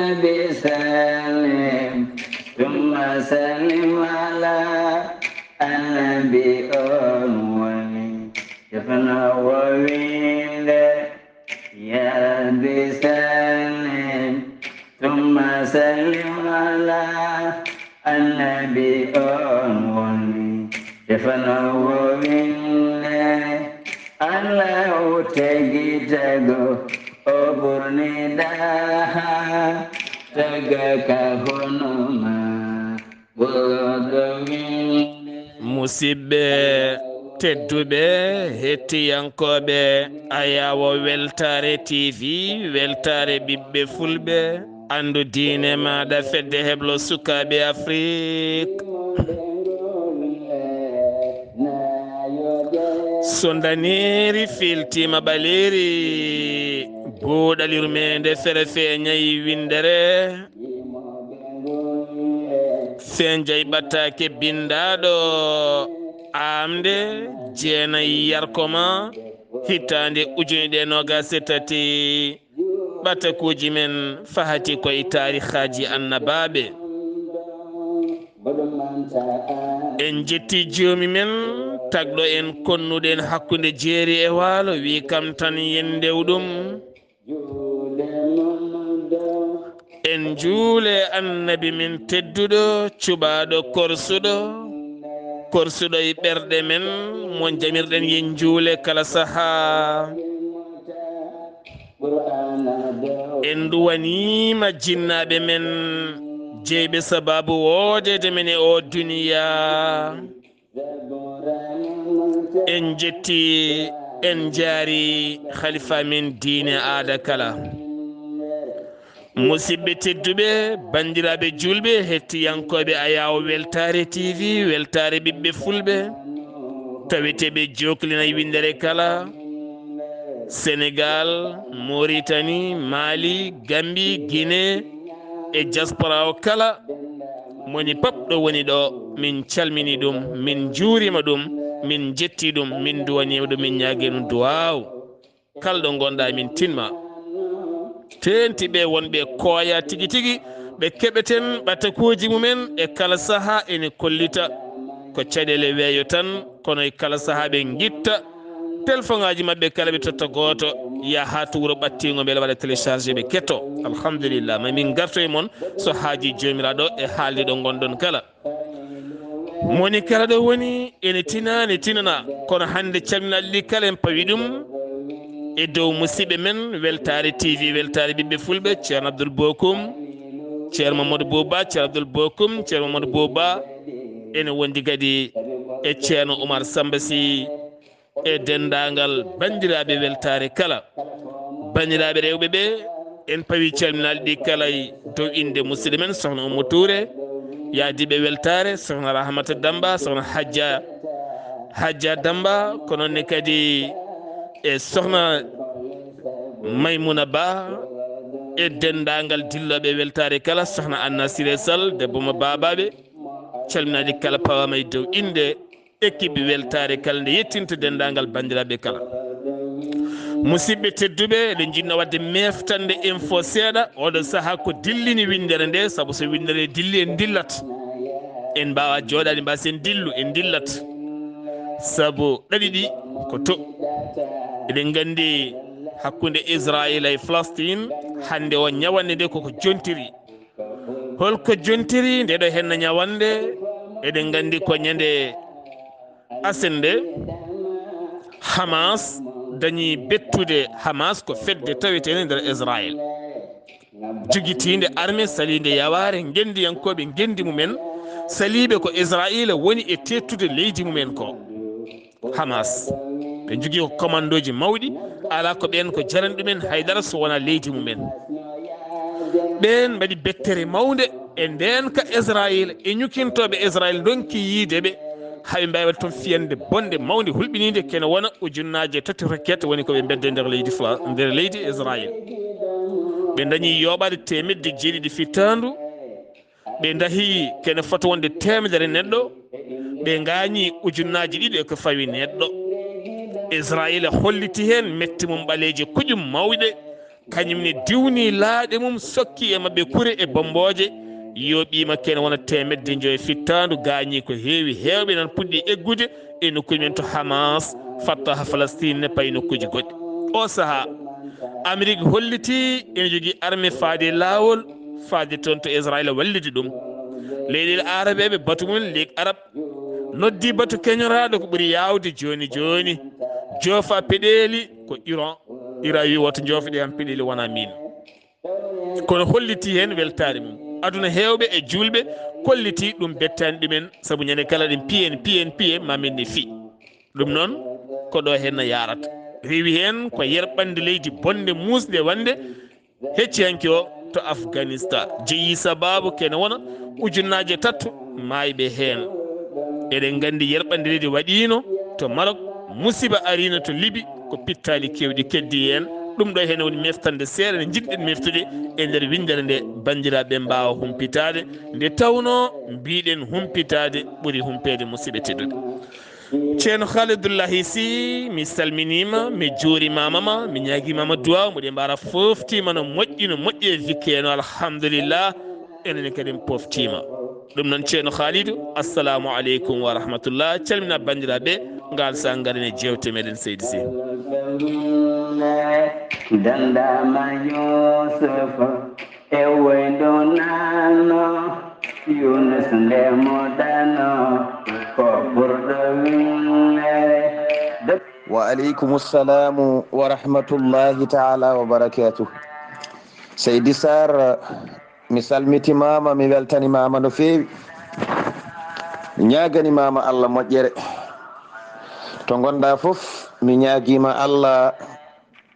النبي سلم ثم سلم على النبي أولي يفنى وويل يا ربي سلم ثم سلم على النبي أولي يفنى وويل الله تجيتغو أبرني daha tagaka honoma musidɓe tedduɓe hettiyankoɓe ayawo weltare tv weltare ɓiɓɓe fulɓe andu diine maɗa fedde heblo sukaɓe afrique so daniri filtima ɓaleri buuɗal yurmeende fere feeñayi windere fenjay ɓataake bindaɗo aaɓnde jeenayi yarkoma hittande ujunɗe nogas tati ɓatakuji men fahati koye tarihaji annabaaɓe en jetti joomi men tagɗo en konnuɗen hakkude jeeri e waalo wi kam tan yen ndewɗum en juule annabi min tedduɗo cuɓaɗo korsuɗo e ɓerɗe men mo jamirɗen yen juule kala saha en duwanima jinnaɓe men jeyɓe sababu woodede men e o duniya en jetti en jaari khalifa min diine aada kala musidɓe tedduɓe bandiraɓe julɓe hettiyankoɓe ayawo weltare tv weltare ɓiɓɓe fulɓe taweteɓe joklina e windere kala sénégal mauritanie mali gambie guinée e diaspora o kala moni papɗo woni ɗo min calmini ɗum min juurima ɗum min jetti ɗum min duwanima ɗum min ñaagui ɗum duwaw kalɗo gonɗa min tinma tenti ɓe wonɓe kooya tigui tigui ɓe keɓeten ɓatakuji mumen e kala saaha ene kollita ko caɗele weeyo tan kono e kala saaha ɓe guitta téléphone ngaji mabɓe kala ɓe totta goto yaha to wuuro ɓattigo beele waɗa téléchargé ɓe ketto alhamdulillah mamin garto e moon so haaji jomiraɗo e haalde ɗo gonɗon kala moni kala ɗo woni ene tinana kono hande calminaɗi ɗi kala en pawi ɗum e dow musidɓe men weltare tv weltare ɓiɓɓe fulɓe ceerno abdoul bokoum ceerno mamadou bouba ceerno abdoul bokoum ceerno mamadou bouba ene wondi kadi e ceerno oumar samba sy e dendagal bandiraɓe weltare kala bandiraɓe rewɓe ɓe en pawi calminaɗi ɗi kala dow inde musidɗo men sohna Oumou Touré yaadiɓe weltare sohna Rahmata Damba sohna Hadja Damba ko nonne kadi e sohna Maymouna Ba e dendagal dilloɓe weltare kala sohna Anna Siré Sall debbo mo babaɓe calminaɗi kala pawama e dow inde équipe weltare kala nde yettinta dendagal bandiraɓe kala musidɓe tedduɓe eɗen jinno wadde meftande info seeɗa oɗo saaha ko dillini windere nde saabu so windere dilli en dillat en mbawa jooɗade mbasen dillu en dillat saabu ɗaɗi ɗi ko to eɗen gandi hakkude Israël e Palestine hande o ñawande nde koko jontiri holko jontiri ndeɗo henna ñawande eɗen gandi ko ñande asende Hamas dañi bettude Hamas ko fedde tawetene nder Israël jogitinde armée salinde yaware gendiyankoɓe gendi mumen saliɓe ko Israël woni e tettude leydi mumen ko Hamas ɓe jogui ko commandoji mawɗi ala ko ɓen ko jarani ɗumen haydara so wona leydi mumen ɓen mbaɗi bettere mawde e nden ka Israël e ñukintoɓe Israël donki yiideɓe haɓe mbawi wadde toon fiyande bonde mawde hulɓinide kene wona ujunnaje 3 roquette woni koɓe bedde nder leydi Israël ɓe dañi yoɓade temedde jeeɗiɗi fittandu ɓe dahi kene fota wonde temedere neɗɗo ɓe gañi ujunnaji ɗiɗi e ko fawi neɗɗo Israël holliti hen metti mum ɓaleji kuƴum mawɗe kañumne diwni laaɗe mum sokki e mabɓe kure e bomboje yoɓima kene wona temedde joyi fittandu gañi ko heewi hewɓe nan puɗɗi eggude e nokkuji men to Hamas Fattah Palestine ne payi nokkuji goɗɗi o saaha Amérique holliti ene jogui armée faade lawol faade toon to Israël wallide ɗum leyɗele arabeɓe batu mumen ligue arabe noddi batu keñoraɗo ko ɓuuri yawde joni joni joofa peɗeli ko Iran wi woto joofoɗe ham peɗeli wona min kono holliti hen weltare mum aduna hewɓe e julɓe kolliti ɗum bettani ɗumen saabu ñande kala ɗen piyen mamin ne fi ɗum noon ko ɗo henna yarata rewi hen ko yerɓande leydi bonde musde wande hecciyanke o to Afghanistan jeeyi sababu kene wona ujunnaje tatto mayɓe hen eɗen gandi yerɓande leydi waɗino to Maroc musiba arino to Libye ko pittali kewɗi keddi hen ɗum ɗo hen woni meftande seeɗa nde jiɗɗen meftude e nder windere nde bandiraɓe mbawa humpitade nde tawno mbiɗen humpitade ɓuuri humpede musidɓe tedduɗe ceerno Abdullahi Sy mi salminima mi juurimamama mi ñaguimama duwaw moɗe mbara foftima no moƴƴi e wikke no alhamdulillah enen kadi poftima ɗum noon ceerno Khalidou assalamu aleykum wa rahmatullah calmina bandiraɓe ngal sa garini jewte meɗen seydi Sy dandama Yusuf e waydo nano Yunus ndemo dano ko ɓurɗo wille wa aleykum ssalamu wa rahmatullahi taala wa barakatuh Seydi Saar mi salmitimama mi weltanimama no fewi mi ñaganimama Allah moƴƴere to gonɗa foof mi ñaguima Allah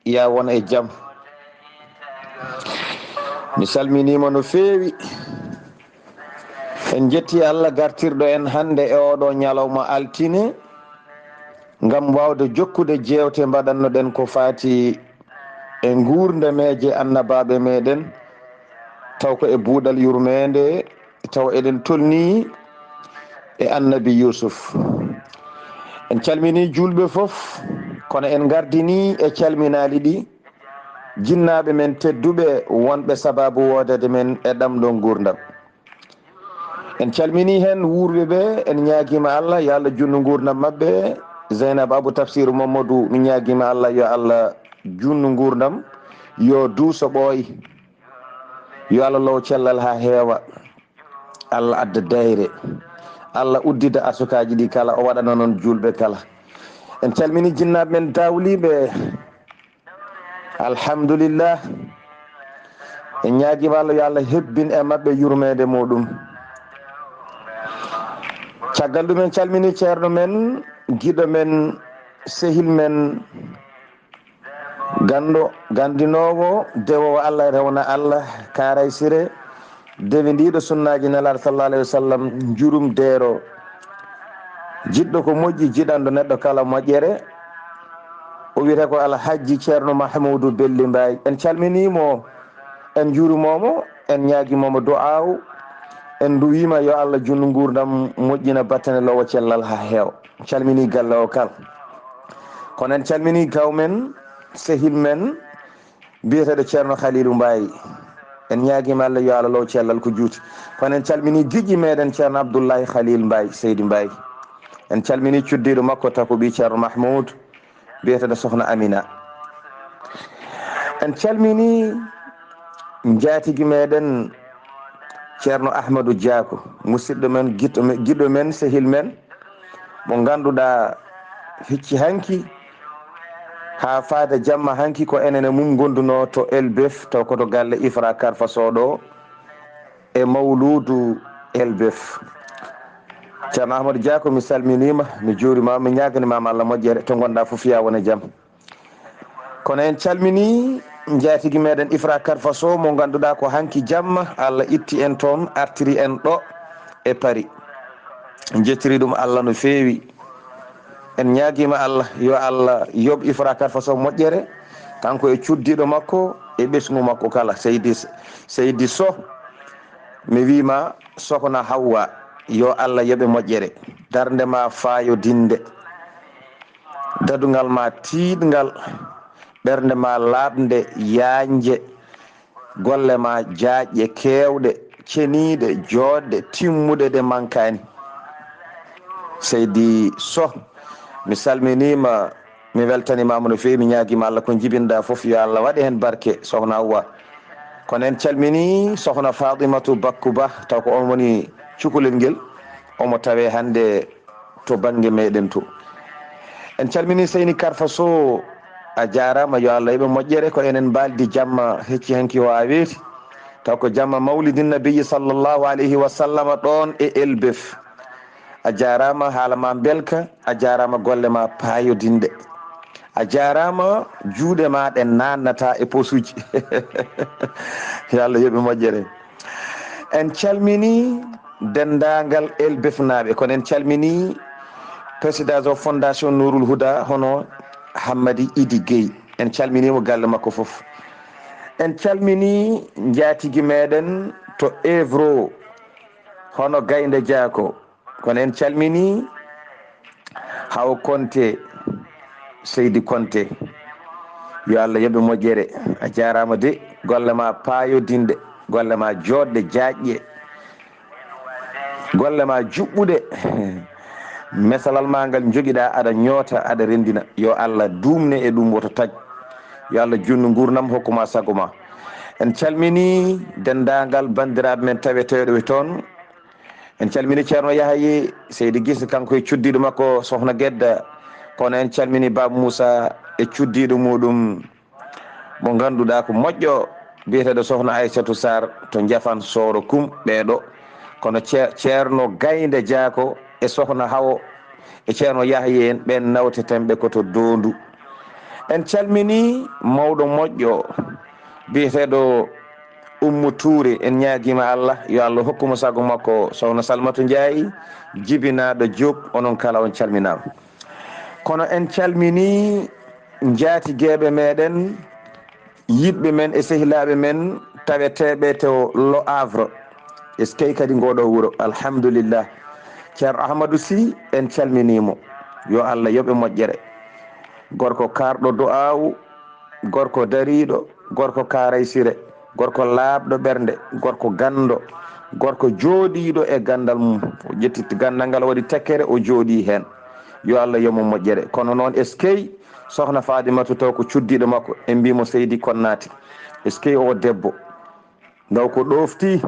ya won e jaam mi salminima no fewi en jetti Allah gartirɗo en hande e oɗo ñalawma altine ngam wawde jokkude jewte mbaɗannoɗen ko fati e gurdameje annabaaɓe meɗen taw ko e buuɗal yurmeende taw eɗen tolni e annabi Yusuf en calmini julɓe foof kono en gardini e calminali ɗi jinnaɓe men tedduɓe wonɓe sababu wodede men e ɗamɗon gurdam en calmini hen wurɓe ɓe en ñaguima Allah yo Allah junnu gurdam mabɓe Zeynab Abou Tafsir Mamadou mi ñaguima Allah yo Allah junnu gurdam yo duuso ɓooy yo Allah low cellal ha heewa Allah adda dayre Allah uddida asukaji ɗi kala o waɗana noon julɓe kala en calmini jinnaɓe men dawliɓe alhamdulillah en ñaguima Allah yo Allah hebbin e mabɓe yurmede muɗum caggal ɗum en calmini ceerno men giɗo men sehil men gandinowo dewowo Allah rewna Allah Karay Siré dewi ndiɗo sunnaji nelaɗo sallallah alayhi wa sallam jurum deero jiɗɗo ko moƴƴi jiɗanɗo neɗɗo kala moƴƴere o wiyete ko alhaji ceerno Mahmoudou Belli Mbaye en calminimo en juurimomo en ñaguimomo du'aw en duwima yo Allah junnu gurdam moƴƴina battane lowo cellal ha heew calmini galle o kala kono en calmini gawmen sehil men biyeteɗo ceerno Khalilou Mbaye en ñaguima Allah yo Allah low cellal ko juuti kono en calmini guiƴƴi meɗen ceerno Abdullahi Khalil Mbaye Seydi Mbaye en calmini cuddiɗo makko tako ɓi ceerno Mahmoud biyeteɗo sohna Amina en calmini jaatigui meɗen ceerno Ahmadou Diako musidɗo men giɗɗo men sehil men mo ganduɗa hicci hanki ha faade jamma hanki ko enen e mum gonduno to Elbef taw koto galle Ifra Karfa Soɗo e mawludu Elbef ceerno Ahmadou Diako mi salminima mi juurimama mi ñaganimama Allah moƴƴere to gonɗa foof ya wona jaam kono en calmini jaatigui meɗen Ifra Karfa So mo ganduɗa ko hanki jamma Allah itti en toon artiri en ɗo e Paris jettiri ɗum Allah no fewi en ñaguima Allah yo Allah yoɓ Ifra Karfa So moƴƴere kanko e cuddiɗo makko e ɓesgu makko kala Seydi So mi wima Sokhna Hawwa yo Allah yoɓe moƴƴere dardema faayo dinde dadugal ma tiiɗgal ɓernde ma laaɓnde yaanje golle ma jaaƴƴe keewɗe ceniiɗe jooɗɗe timmuɗe ɗe mankani. seydi Sow mi salminima mi weltanimama no fewi mi ñaaguima Allah ko jibinɗa foof yo Allah waɗi hen barke sohna Hawwa. kono en calmini sohna Fatimatu Bakkuba taw ko on woni cukalel ngel omo tawe hande to banggue meɗen to. en calmini Seyni Karfa Sow a jarama yo Allah yoɓe moƴƴere ko enen mbaldi jamma hecci hanki o a weeti taw ko jamma mawlidin nabiyi sallllahu alayhi wa sallam ɗon e Elbef. a jarama haala ma belka, a jarama golle ma payodinde, a jarama juuɗe ma ɗe nannata e posuji yo Allah yoɓe moƴƴere. en calmini dendagal Elbef naɓe kono en calmini président o fondation Nourul Huda hono Hammadi Idi Gueye en calminimo galle makko foof. en calmini jaatigui meɗen to Évro hono Gaynde Diako kono en calmini Haw Konté Seydi Konté yo Allah yoɓe moƴƴere. a jarama de golle ma payodinde, golle ma joɗɗe jaƴƴe, golle ma juɓɓuɗe mesalal ma ngal joguiɗa aɗa ñoota aɗa rendina yo Allah dumne e ɗum woto taj, yo Allah junnu gurnam hokkuma sago ma. en calmini dendagal bandiraɓe men taweteɗo toon. en calmini ceerno Yahaye Seydi Guisse kanko e cuddiɗo makko sohna Gedda, kono en calmini Baba Moussa e cuddiɗo muɗum mo ganduɗa ko moƴƴo biyeteɗo sohna Aissatou Saar to Jafan Soro Kum ɓeɗo, kono ceerno Gaynde Diako e sohna Hawo e ceerno Yahaye en ɓen nawtetemɓe koto Dondu. en calmini mawɗo moƴƴo biyeteɗo Oumou Touré en ñaaguima Allah yo Allah hokkuma sago makko, sohna Salmatou Ndiaye jibinaɗo Diop onon kala on calminama. kono en calmini jaatigueɓe meɗen, yiɗɓe men e sehilaɓe men taweteɓe to Le Havre eskey kadi ngoɗo wuuro alhamdulillah. ceerno Ahmadou Sy en calminimo yo Allah yoɓe moƴƴere, gorko karɗo du'awu, gorko dariɗo, gorko karay sire, gorko laaɓɗo ɓernde, gorko gando, gorko jooɗiɗo e gandal mum, o ƴetti gandal ngal waɗi tekkere o jooɗi hen yo Allah yomo moƴƴere. kono noon eskey sohna Fadimatu taw ko cuddiɗo makko en mbimo Seydi Konnati eskey o debbo ndaw ko ɗofti,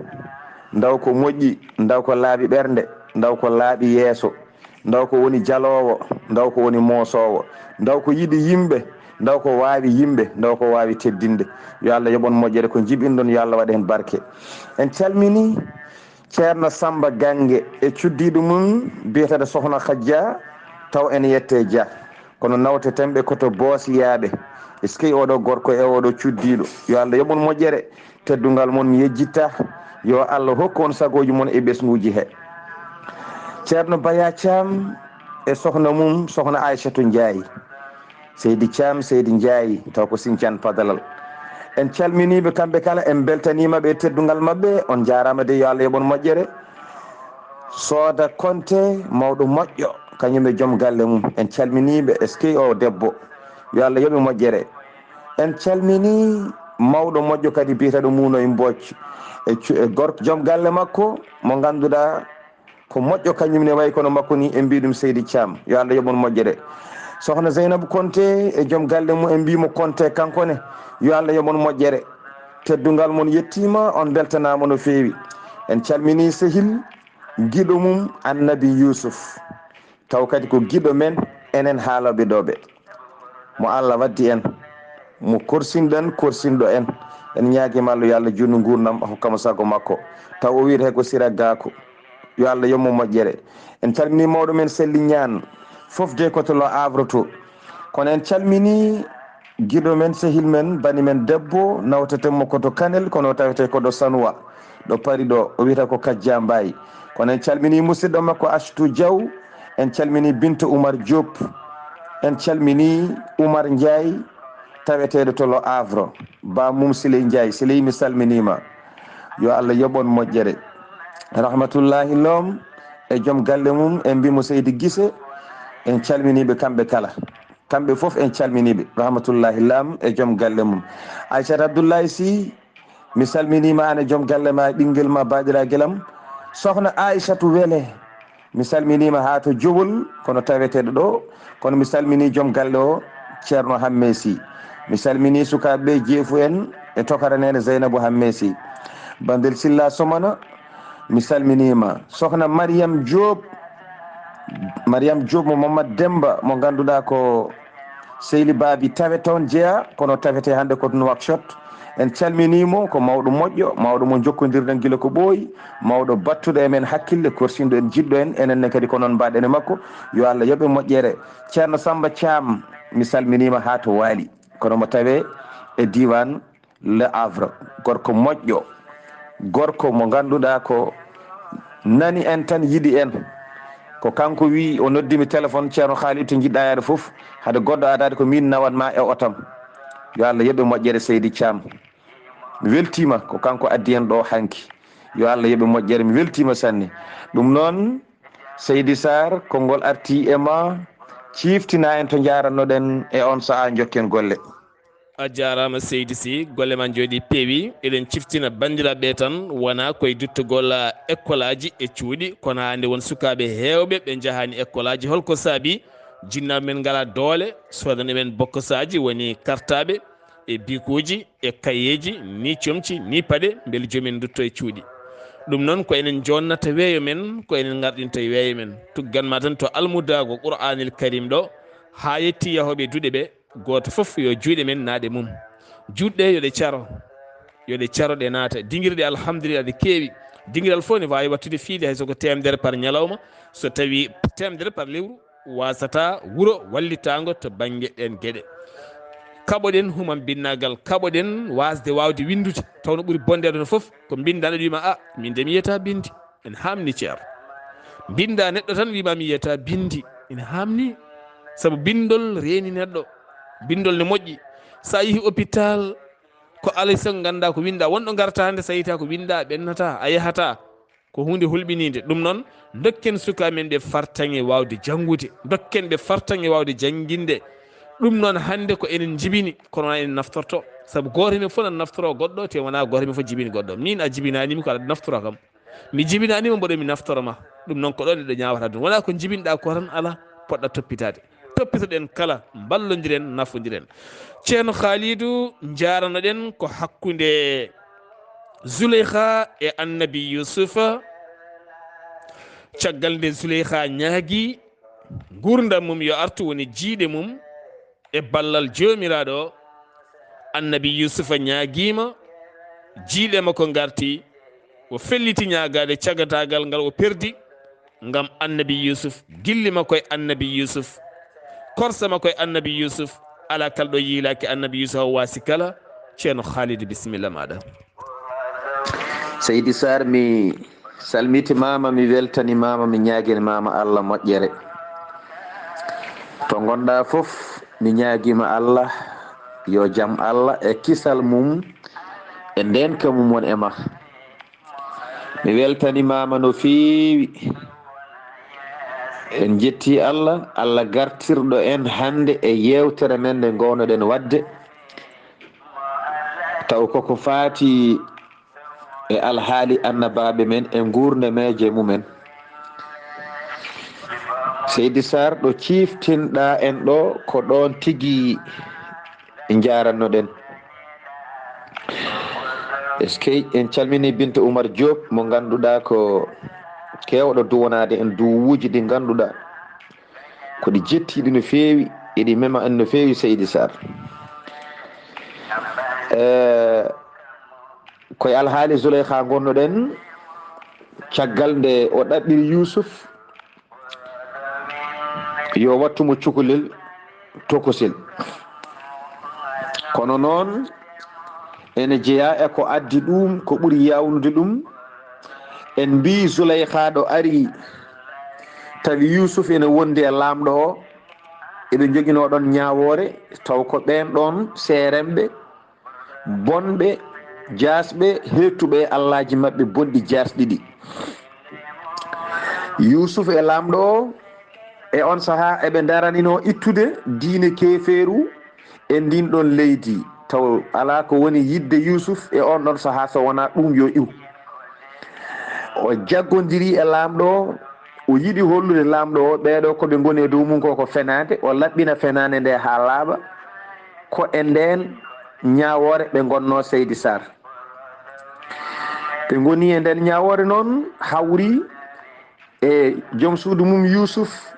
ndaw ko moƴƴi, ndaw ko laaɓi ɓernde, ndaw ko laaɓi yeeso, ndaw ko woni jalowo, ndaw ko woni moosowo, ndaw ko yiɗi yimɓe, ndaw ko wawi yimɓe, ndaw ko wawi teddinde yo Allah yoɓon moƴƴere ko jibinɗon yo Allah waɗa hen barke. en calmini ceerno Samba Gangue e cuddiɗo mum biyeteɗo sohna Khadja taw en yette Dia, kono nawtetemɓe koto boosiyaɓe eskey oɗo gorko e oɗo cuddiɗo yo Allah yoɓon moƴƴere, teddugal mon mi yejjitta yo Allah hokku on sagoji mon e ɓesguji he. ceerno Baya Thiam e sohna mum sohna Aissatou Ndiaye, Seydi Thiam Seydi Ndiaye taw ko Sinthiane Padalal. en calminiɓe kamɓe kala, en beltanimaɓe e teddugal mabɓe, on jarama de yo Allah yoɓon moƴƴere. Sooda Konté mawɗo moƴƴo kañum e joom galle mum en calminiɓe eskey o debbo yo Allah yoɓe moƴƴere. en calmini mawɗo moƴƴo kadi biyeteɗo Muuno e Mbocc e gorko joom galle makko mo ganduɗa ko moƴƴo kañumne way kono makko ni en mbiɗum Seydi Thiam yo Allah yoɓon moƴƴere. sohna Zeynabou Konté e joom galle mum en mbimo Konté kankone yo Allah yoɓon moƴƴere, teddugal mon yettima, on beltanama no fewi. en calmini sehil giɗo mum Annabi Yousuf taw kadi ko giɗo men enen haaloɓe ɗoɓe, mo Allah waddi en mo korsinɗen korsinɗo en. en ñaaguima Allah yo Allah junnu gurnam hokkamo sago makko, taw o wiyete ko Sira Gako yo Allah yoɓmo moƴƴere. en calmini mawɗo men Selli Ñaan foof de koto Le Havre to, kono en calmini giɗo men sehil men bani men debbo nawtetemo koto Kanel kono tawete koɗo Sanoua ɗo paari ɗo o wiyete ko Kajja Mbayi. kono en calmini musidɗo makko Astou Diaw, en calmini Binta Oumar Diop, en calmini Oumar Ndiaye taweteɗo to Le Havre, ba mum Siley Ndiaye. Siley mi salminima yo Allah yoɓon moƴƴere. Rahmatullahi Lom e joom galle mum en mbimo Seydi Guisse en calminiɓe kamɓe kala. kamɓe fof en calminiɓe rahmatullahi lam e joom galle mum. Aissata Abdoullahi Sy mi salminima an e joom galle ma ɓinguel ma baɗira guelam sohna Aissatou Wele mi salminima ha to Jobol kono taweteɗo ɗo, kono mi salmini joom galle o ceerno Hamme Sy, mi salmini sukaɓeɓe jeefu en e tokara nene Zeynabou Hamme Sy, bandel Silla Somana mi salminima, sohna Mariame Diop mo Mamadou Demba mo ganduɗa ko sehli babi tawe toon jeeya kono tawete hande ko Nouakchott, en calminimo ko mawɗo moƴƴo, mawɗo mo jokkodirɗen guila ko ɓooyi, mawɗo battuɗo e men hakkille, korsinɗo en jiɗɗo en enenne kadi ko noon mbaɗen e makko, yo Allah yoɓe moƴƴere. Ceerno Samba Thiam mi salminima ha to Waali kono mo tawe e diwan Le Havre, gorko moƴƴo, gorko mo ganduɗa ko nani en tan yiɗi en, ko kanko wi o noddimi téléphone ceerno Khalid to jiɗɗa yaade foof hade goɗɗo adade ko min nawatma e otam, yo Allah yoɓe moƴƴere Seydi Thiam, mi weltima ko kanko addi en ɗo hanki, yo Allah yoɓe moƴƴere, mi weltima sanne. ɗum noon Seydi Saar konngol arti e ma, ciftina en to jarannoɗen e on saaha jokken golle. a jarama Seydi Sy, golle ma jooɗi peewi, eɗen ciftina bandiraɓe tan wona koye duttugol école aji e cuuɗi, kono hande won sukaɓe hewɓe ɓe jahani école aji, holko saabi jinnaɓe men ngala doole sodana men bokkosaji woni kartaɓe e bikuji e kayeji ni comci ni paɗe beele joomen dutto e cuuɗi. ɗum noon ko enen jonnata weeyo men, ko enen garɗinta e weeyo men, tugganma tan to almudago Qur'anil Karim ɗo ha yetti yahoɓe duuɗe ɓe, goto foof yo juuɗe men naaɗe mum, juutɗe yoɗe caro ɗe naata, dinguirɗe alhamdulillah ɗe keewi, dinguiral fof ne wawi wattude fiide hay soko temedere par ñalawma, so tawi temedere par lewru wasata wuuro wallitago to banggue ɗen gueɗe. kaɓoɗen human binnagal, kaɓoɗen wawde windude, tawno ɓuuri bondede no foof ko bindaɗo wima a min de mi yiyata bindi, ene hamni ceer binda neɗɗo tan wima mi yiyata bindi, ene hamni, saabu bindol reeni neɗɗo, bindol ne moƴƴi. sa yeehi hôpital ko alay saago ganda ko winda, wonɗo garta hande sa yiyata ko winda ɓennata, a yahata, ko hunde hulɓinide. ɗum noon dokken sukaɓe men ɓe fartaŋe wawde janggude, dokken ɓe fartaŋe wawde jangguinde. ɗum noon hande ko enen jibini kono wona enen naftorto, saabu goto men fof nan naftoro goɗɗo, te wona goto men fof jibini goɗɗo. min a jibinanimi ko aɗa naftoro kam, mi jibinanima mboɗo mi naftoroma, ɗum noon ko ɗon neɗɗo ñawata ɗum, wona ko jibinɗa ko tan ala poɗɗa toppitade. toppitoɗen kala, ballodiren, nafodiren. ceerno Khalidou jaranoɗen ko hakkude Zuleyha e annabi Yousufa, caggal nde Zuleyha ñaagui gurdam mum yo artu woni jiiɗe mum e ballal jomiraɗo, annabi Yousufa ñaaguima, jiiɗe makko garti, o felliti ñagade cagatagal ngal o perdi gam annabi Yousuf, gilli makko e annabi Yousuf, korsa makko e annabi Yousuf, ala kalɗo yiilaki annabi Yousuf o wasi kala. ceerno Khalid bisimilla maɗa. Seydi Saar mi salmitimama, mi weltanimama, mi ñaguinimama Allah moƴƴere, to gonɗa foof mi ñaguima Allah yo jaam Allah e kisal mum e ndenka mum won e ma, mi weltanimama no feewi, en jetti Allah, Allah gartirɗo en hande e yewtere men nde gownoɗen wadde, taw koko faati e alhaali annabaaɓe men e gurde meje mumen. Seydi Saar ɗo ciftinɗa en ɗo ko ɗon tigui jarannoɗen. est ce que en calmini Binta Oumar Diop mo ganduɗa ko kewɗo duwanade en duwuji ɗi ganduɗa koɗi jettiɗi no feewi, eɗi mema en no feewi. Seydi Saar koye alhaali Zuleyha gonnoɗen, caggal nde o ɗaɓɓiri Yousuf yo wattumo cukalel tokosel, kono noon ene jeeya e ko addi ɗum, ko ɓuuri yawnude ɗum. en mbi Zuleyha ɗo ari tawi Yousuf ene wondi e lamɗo o, eɓe joguinoɗon ñawore, taw ko ɓen ɗon seremɓe bonɓe jasɓe hettuɓe allaji mabɓe bonɗi jasɗiɗi. Yousuf e lamɗo o e on saha eɓe daranino ittude diine keferu e ndin ɗon leydi taw ala ko woni yidde Yusuf e on ɗon saha so wona ɗum yo iw o jaggodiri e lamɗo o yiɗi hollude lamɗo o ɓeɗo koɓe goni e dow mum ko fenade o laɓɓina fenade nde ha laaɓa ko e nden ñawore ɓe gonno Seydi Saar ɓe goni e nden ñawore noon hawri e joom suudu mum Yusuf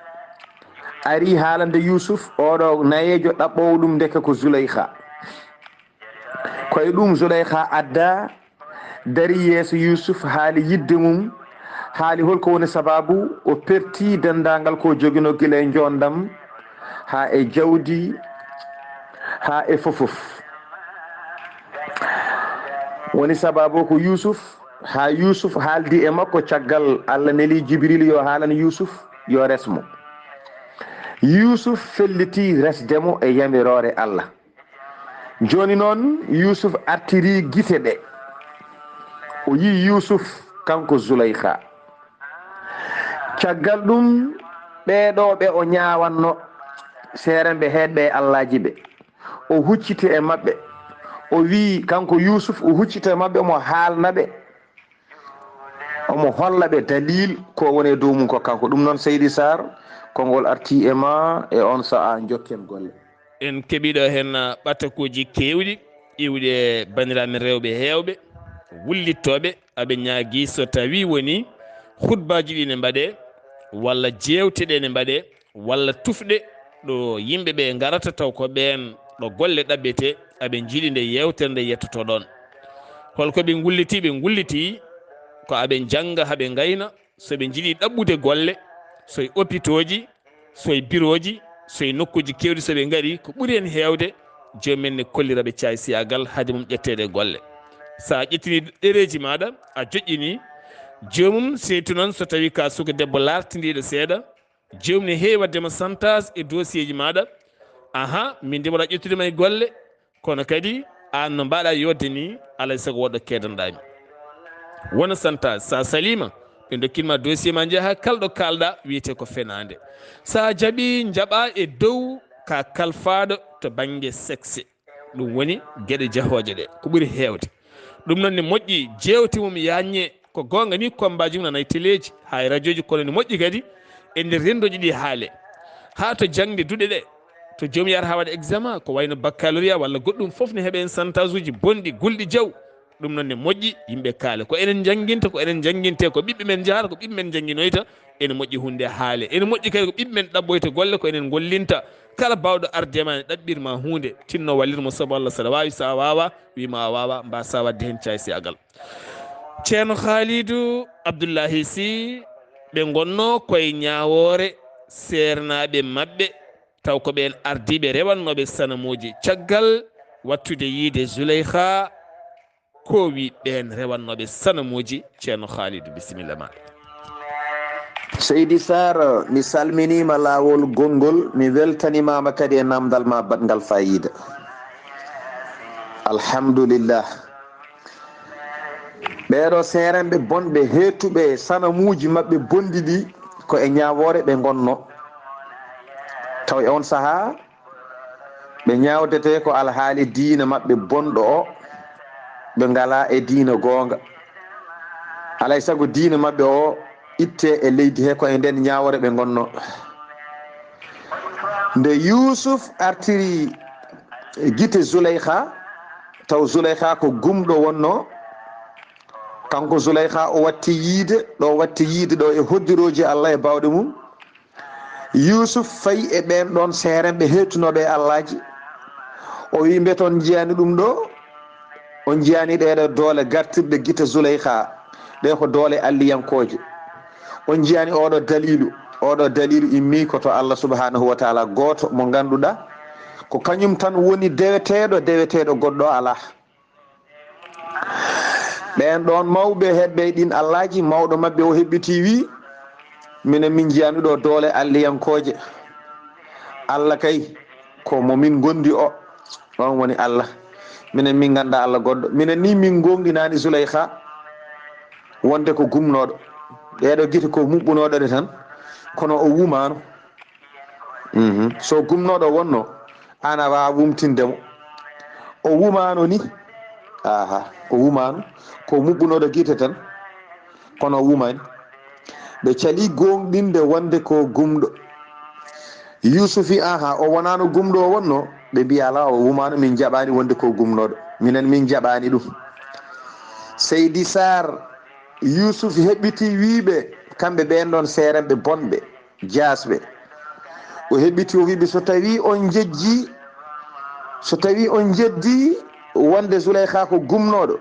ari haalande Yusuf oɗo nayejo ɗaɓɓowo ɗum ndeke ko Zuleyha koye ɗum Zuleyha adda dari yeeso Yusuf haali yidde mum haali holko woni sababu o perti dendagal ko jogino gila e jondam ha e jawdi ha e fofof woni sababu ko Yusuf ha Yusuf haaldi e makko caggal Allah neli Jibril yo haalana Yusuf yo resmo Yusuf felliti resdemo e yamirore Allah joni noon Yusuf artiri guite ɗe o yi Yusuf kanko Zuleyha caggal ɗum ɓeɗo ɓe o ñawanno seeremɓe heɗɓe e Allahji ɓe o hucciti e mabɓe o wi kanko Yusuf o huccita e mabɓe omo haalnaɓe omo holla ɓe dalil ko woni dow mum ko kanko ɗum noon Seydi Saar kongol arti e ma e on sa'a jokken golle en keɓiɗo hen ɓatakuji kewɗi iwde bandiraɓe rewɓe hewɓe wullittoɓe aɓe ñaagui so tawi woni hutbaji ɗi ne mbaɗe walla jewteɗe ne mbaɗe walla tufɗe ɗo yimɓeɓe garata taw ko ɓen ɗo golle ɗaɓɓete aɓe jiiɗi nde yewtere nde yettoto ɗon holko ɓe gulliti ko aɓe jangga haaɓe gayna soɓe jiiɗi ɗaɓɓude golle soye hôpitaux ji soye bureau ji soye nokkuji kewɗi soɓe gaari ko ɓuuri hen hewde jomumen ne kolliraɓe caay siyagal haade mum ƴettede golle sa ƴettini ɗereji maɗa a joƴƴini jomum seytu noon so tawi ka suka debbo lartidiɗo seeɗa jomum ne heewi waddema santage e dossier ji maɗa aha min de mbaɗa ƴettudema e golle kono kadi an no mbaɗa yodde ni alay saago woɗɗo kedanɗami wona santage sa salima ɓe dokkitma dossier ma jaaha kalɗo kalɗa wiyete ko fenade sa jaaɓi jaaɓa e dow ka kalfaɗo to banggue sexe ɗum woni gueɗe jahoje ɗe ko ɓuuri hewde ɗum noon ne moƴƴi jewte mum yañe ko gonga ni combaji mum nana e téléji ha e radio ji kono ne moƴƴi kadi e nder rendoji ɗi haale ha to jangde duɗe ɗe to joomum yara ha waɗa examen ko wayno baccalauréat walla goɗɗum foof ne heeɓe en santage uji bonɗi gulɗi jaw ɗum noon ne moƴƴi yimɓe kaale ko enen janguinta ko enen janguinte ko ɓiɓɓe men jahata ko ɓiɓɓe men janguinoyta ene moƴƴi hunde haale ene moƴƴi kadi ko ɓiɓɓe men ɗaɓɓoyta golle ko enen gollinta kala bawɗo ardema ne ɗaɓɓirma hunde tinno wallirmo saabu Allah saɗa wawi sa wawa wima a wawa mbasa wadde hen caysi agal ceerno Khalidou Abdullahi Sy ɓe gonno koye ñawore sernaɓe mabɓe taw ko ɓen ardiɓe rewannoɓe sanamuji caggal wattude yiide Zuleyha ko wi ɓen rewannoɓe sanamuji ceerno Khalidou bisimilla ma Seydi Saar mi salminima lawol gongol mi weltanimama kadi e namdal ma badgal fayida alhamdulillah ɓeɗo seeremɓe bonɓe hettuɓe sanamuji mabɓe bondi ɗi ko e ñawore ɓe gonno taw e on saaha ɓe ñawdete ko alhaali diina mabɓe bonɗo o ɓe ngala e diina gonga alay saago diina mabɓe o itte e leydi he ko e nden ñawore ɓe gonno nde Yusuf artiri guite Zuleyha taw Zuleyha ko gumɗo wonno kanko Zuleyha o watti yiide ɗo e hoddiroji Allah e bawɗe mum Yusuf fayi e ɓen ɗon seeremɓe hettunoɓe Allahji o wi mbe toon jiyani ɗum ɗo on jiyani ɗeɗo doole gartirɗe guite Zuleyha ɗe ko doole alliyankoje on jiyani oɗo dalilu immi koto Allah subhanahu wa taala goto mo ganduɗa ko kañum tan woni deweteɗo goɗɗo ala ɓen ɗon mawɓe heɓɓe ɗin Allahji mawɗo mabɓe o heɓɓiti wi minen min jiyani ɗo doole alliyankoje Allah kay ko momin gondi o on woni Allah minen min ganda Allah goɗɗo minen ni min gonɗinani Zuleyha wonde ko gumnoɗo ɗeɗo guite ko muɓɓunoɗo ɗe tan kono o wumano so gumnoɗo wonno ana wawa wumtindemo o wumano ni aha o wumano ko muɓɓunoɗo guite tan kono wumani ɓe cali gonɗinde wonde ko gumɗo yusufi aha o wonano gumɗo o wonno ɓe mbiya ala o wumano min jaɓani wonde ko gumnoɗo minen min jaɓani ɗum Seydi Saar Yusuf heɓɓiti wiɓe kamɓe ɓen ɗon seerenɓe bonɓe jasɓe o heɓɓiti o wiɓe so tawi on jeddi wonde Zuleyha ko gumnoɗo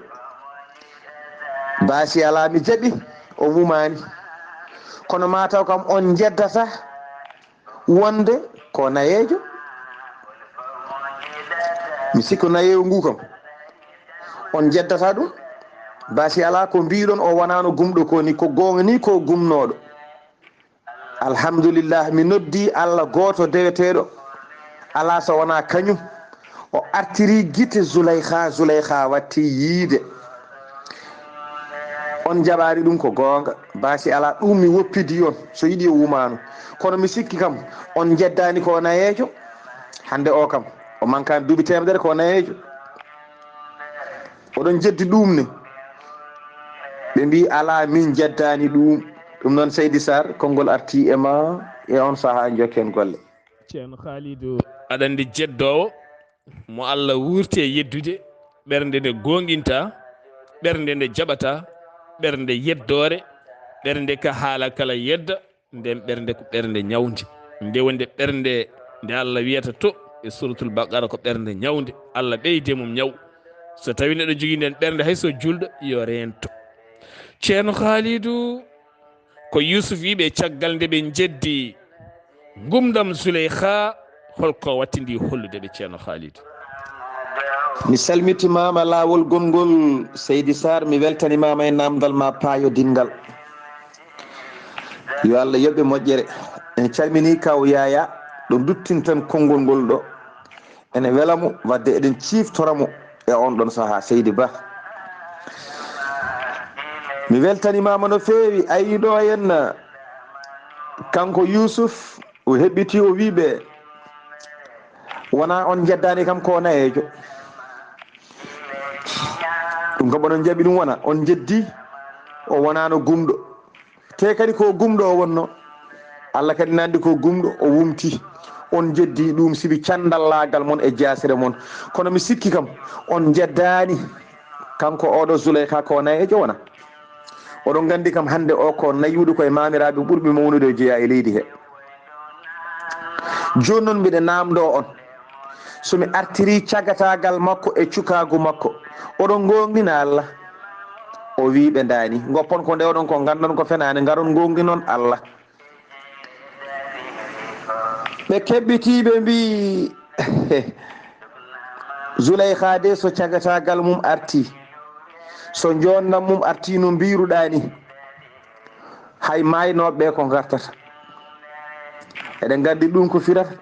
basi ala mi jaɓi o wumani kono mataw kam on jeddata wonde ko nayejo mi sikko nayewu ngu kam on jeddata ɗum basi ala ko mbiɗon o wonano gumɗo ko ni ko gonga ni ko gumnoɗo alhamdulillah mi noddi Allah goto deweteɗo ala so wona kañum o artiri guite Zuleyha watti yiide on jaɓari ɗum ko gonga basi ala ɗum mi woppidi on so yiiɗi o wumano kono mi sikki kam on jeddani ko nayejo hande o kam o mankani duuɓi temedere ko nayejo oɗon jeddi ɗum ne ɓe mbi ala min jeddani ɗum noon Seydi Saar konngol arti e ma e on saaha jokken golle ceerno Khalidou aɗa andi jeddowo mo Allah wurti e yeddude ɓernde nde gonɗinta ɓernde nde jaɓata ɓernde yeddore ɓernde ka haala kala yedda nden ɓernde ko ɓernde ñawde nde wonde ɓernde nde Allah wiyata to e suratul Baqara ko ɓernde ñawde Allah ɓeyde mum ñaw so tawi neɗɗo jogui nden ɓernde hayso julɗo yo rento ceerno Khalidou ko Yusuf wiɓe caggal nde ɓe jeddi gumdam Zuleyha holko wattidi hollude ɓe ceerno Khalidou mi salmitimama lawol gongol Seydi Saar mi weltanimama e namdal ma paayo dingal yo Allah yoɓɓe moƴƴere en calmini kaw Yaya ɗo duttintan konngol ngol ɗo ene welamo wadde eɗen ciftoramo e on ɗon saaha Seydi Ba mi weltanimama no feewi ayiɗo henna kanko Yusuf o heɓɓiti o wiɓe wona on jeddani kam ko nayejo ɗum kam oɗon jaɓi ɗum wona on jeddi o wonano gumɗo te kadi ko gumɗo o wonno Allah kadi nandi ko gumɗo o wumti on jeddi ɗum sibi candallagal mon e jasire mon kono mi sikki kam on jeddani kanko oɗo Zuleyha ko nayejo wona oɗon gandi kam hande o ko nayyuɗo koye mamiraɓe ɓurɓe mawnude jeeya e leydi he joni noon mbiɗa namdo on somi artiri cagatagal makko e cukagu makko oɗon gonɗina Allah o wiɓe dani goppon ko ndewɗon ko gandon ko fenani garon gonɗi noon Allah ɓe keɓɓitiɓe mbi Zuleyha de so cagatagal mum arti so jonnam mum arti no mbiruɗani hay maynoɓe ko gartata eɗen gandi ɗum ko firata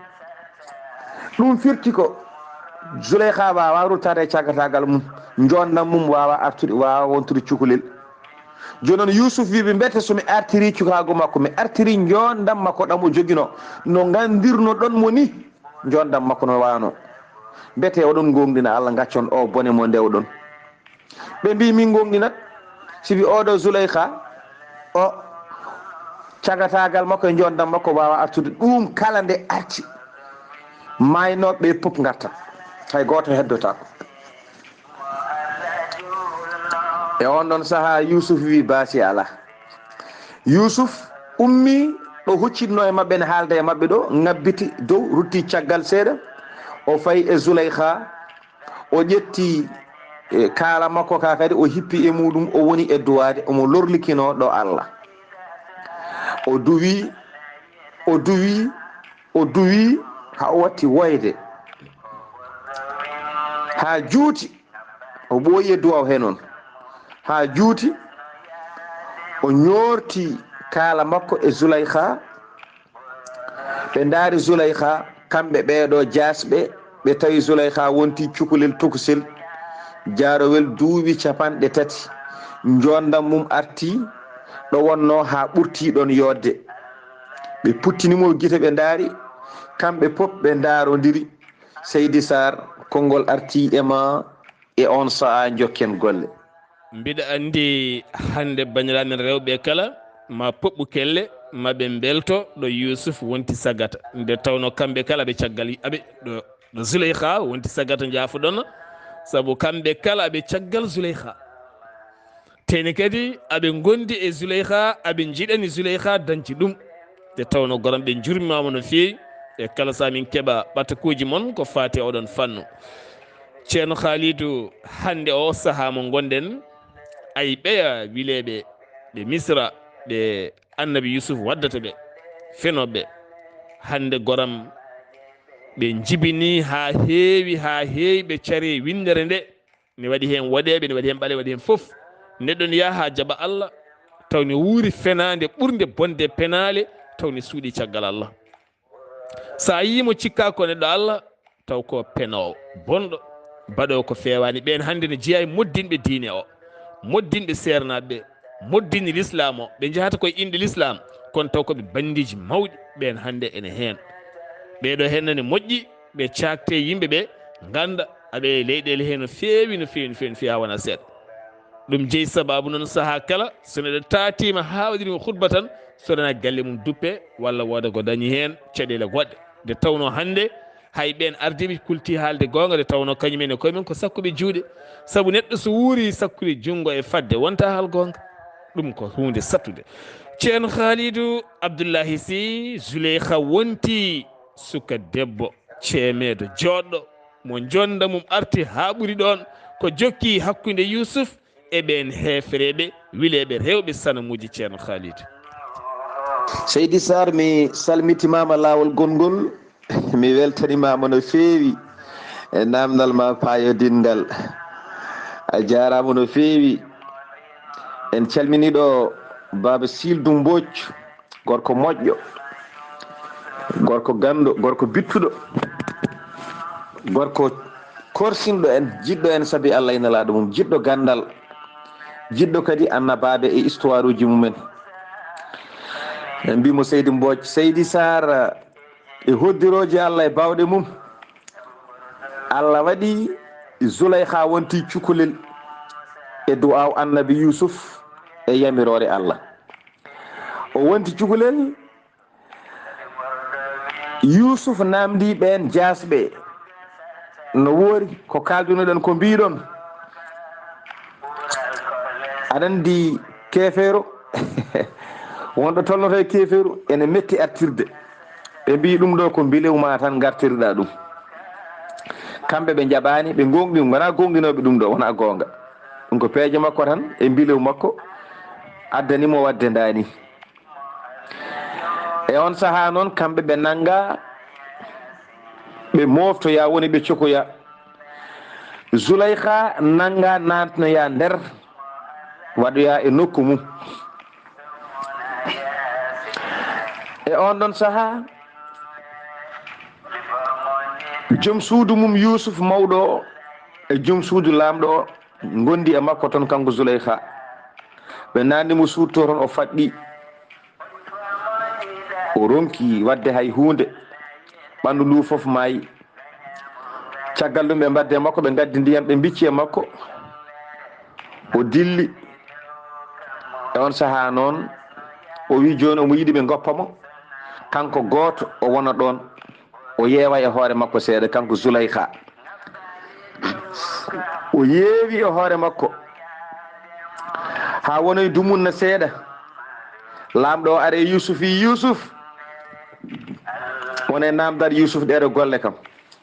ɗum firti ko Zuleyha wawa ruttade e cagatagal mum jonnam mum wawa artude wawa wontude cukalel joni noon Yusuf wiɓe mbete somi artiri cukago makko mi artiri jondam makko ɗam o joguino no gandirno ɗon mo ni jondam makko no wano mbete oɗon gonɗina Allah gaccon o bone mo ndewɗon ɓe mbi min gonɗinat sibi oɗo Zuleyha o cagatagal makko e jondam makko wawa artude ɗum kala nde arti maynoɓe pop garta hay goto heddotako e on ɗon saaha Yusuf wi basi ala Yusuf ummi ɗo huccinno e mabɓe ne haalda e mabɓe ɗo ngabbiti dow rutti caggal seeɗa o fayi e Zuleyha o ƴetti kaala makko ka kadi o hippi e muɗum o woni e duwade omo lorlikino ɗo Allah o duwi ha o watti woyde ha juuti o ɓooyi e duwaw he noon ha juuti o ñoorti kaala makko e Zuleyha ɓe ndaari Zuleyha kamɓe ɓeeɗo jasɓe ɓe tawi Zuleyha wonti cukalel tokusel jaarowel duuɓi 3 jondam mum arti ɗo wonno ha ɓurti ɗon yodde ɓe puttinimo guite ɓe ndaari kamɓe pop ɓe daarodiri. Seydi Saar konngol arti e ma e on sahaa jokken golle. mbiɗa anndi hannde bañiraaɓe men rewɓe kala ma poɓɓu kelle maɓe belto ɗo Yusuf wonti sagata nde tawno kamɓe kala aɓe caggal aɓe ɗo Zuleyha wonti sagata jaafuɗon sabu kamɓe kala aɓe caggal Zuleyha teni kadi aɓe gondi e Zuleyha aɓe jiɗani Zuleyha dañci ɗum nde tawno goram ɓe jurmimama no feewi e kala sa min keɓa ɓatakuji moon ko fati oɗon fannu. ceerno Khalidou hande o saaha mo gonɗen ay ɓeya wileɓe ɓe Misra ɓe annabi Yusuf waddata ɓe fenoɓe hande goram ɓe jibini ha heewi ɓe caari windere nde ne waɗi hen waɗeɓe ne waɗi hen ɓaale waɗi hen foof neɗɗo ne yaha ha jaɓa Allah tawne wuuri fenade ɓurde bonde penale tawne suuɗi caggal Allah sa yimo cikka ko neɗɗo Allah taw ko penowo bonɗo baɗowo ko fewani ɓen hande ne jeeya e moddinɓe diine o moddinɓe sernaɓeɓe moddini l'islam o ɓe jahata koye inde l'islam kono taw koɓe bandiji mawɗi ɓen hande ene hen ɓeɗo hennane moƴƴi ɓe cakte yimɓeɓe ganda aɓe leyɗele he no fewi no fewi no fewi no fewi ha wona seeɗa ɗum jeeyi sababu noon saaha kala so neɗɗo tatima ha waɗirimo khutba tan sorana galle mum duppe walla woda ko dañi hen caɗele goɗɗe nde tawno hande hay ɓen ardiɓe kulti haalde gonga nde tawno kañumen e koyemen ko sakkuɓe juuɗe saabu neɗɗo so wuuri sakkude junggo e fadde wonta haal gonga ɗum ko hunde sattude. ceerno Khalidou Abdullahi Sy Zuleyha wonti suka debbo ceemedo joɗɗo mo jonda mum arti ha ɓuuri ɗon ko jokki hakkude Yusuf e ɓen hefreɓe wileɓe rewɓe sanamuji. ceerno Khalidou Seydi Saar mi salmitimama lawol gongol mi weltanimama no feewi e namdal ma payodindal a jarama no feewi en calminiɗo baba Sildou Mbodj gorko moƴƴo gorko ganduɗo gorko bittuɗo gorko korsinɗo en jiɗɗo en saabi Allah ina laaɗo mum jiɗɗo gandal jiɗɗo kadi annabaaɓe e histoire uji mumen en mbimo Seydi Mbodj. Seydi Saar e hoddiroje Allah e bawɗe mum Allah waɗi Zuleyha wonti cukalel e du'aw annabi Yusuf e yamirore Allah o wonti cukalel Yusuf namdi ɓen jasɓe no woori ko kaldunoɗen ko mbiɗon aɗa andi kefeero wonɗo tolnoto e kefeeru ene metti artirde ɓe mbi ɗum ɗo ko bilewma tan gartirɗa ɗum kamɓe ɓe jaɓani ɓe gonɗi wona gonɗinoɓe ɗum ɗo wona gonga ɗum ko peeje makko tan e bilew makko addanimo wadde ndani e on saaha noon kamɓe ɓe nanga ɓe moftoya woni ɓe cokoya Zuleyha nanga natnoya nder waɗoya e nokku mum e on ɗon saaha joom suudu mum Yusuf mawɗo o e joom suudu lamɗo o gondi e makko toon kanko Zuleyha ɓe nandimo suudu to toon o faɗɗi o ronki wadde hay hunde ɓandu ndu foof maayi caggal ɗum ɓe mbadde e makko ɓe gaddi ndiyam ɓe bicci e makko o dilli e on saaha noon o wi joni omo yiiɗi ɓe goppamo kanko goto o wona ɗon o yeewa e hoore makko seeɗa kanko Zuleyha o yeewi e hoore makko ha wonoy dumunna seeɗa lamɗo o are Yusuf wi Yusuf wone namdar Yusuf ɗeɗo golle kam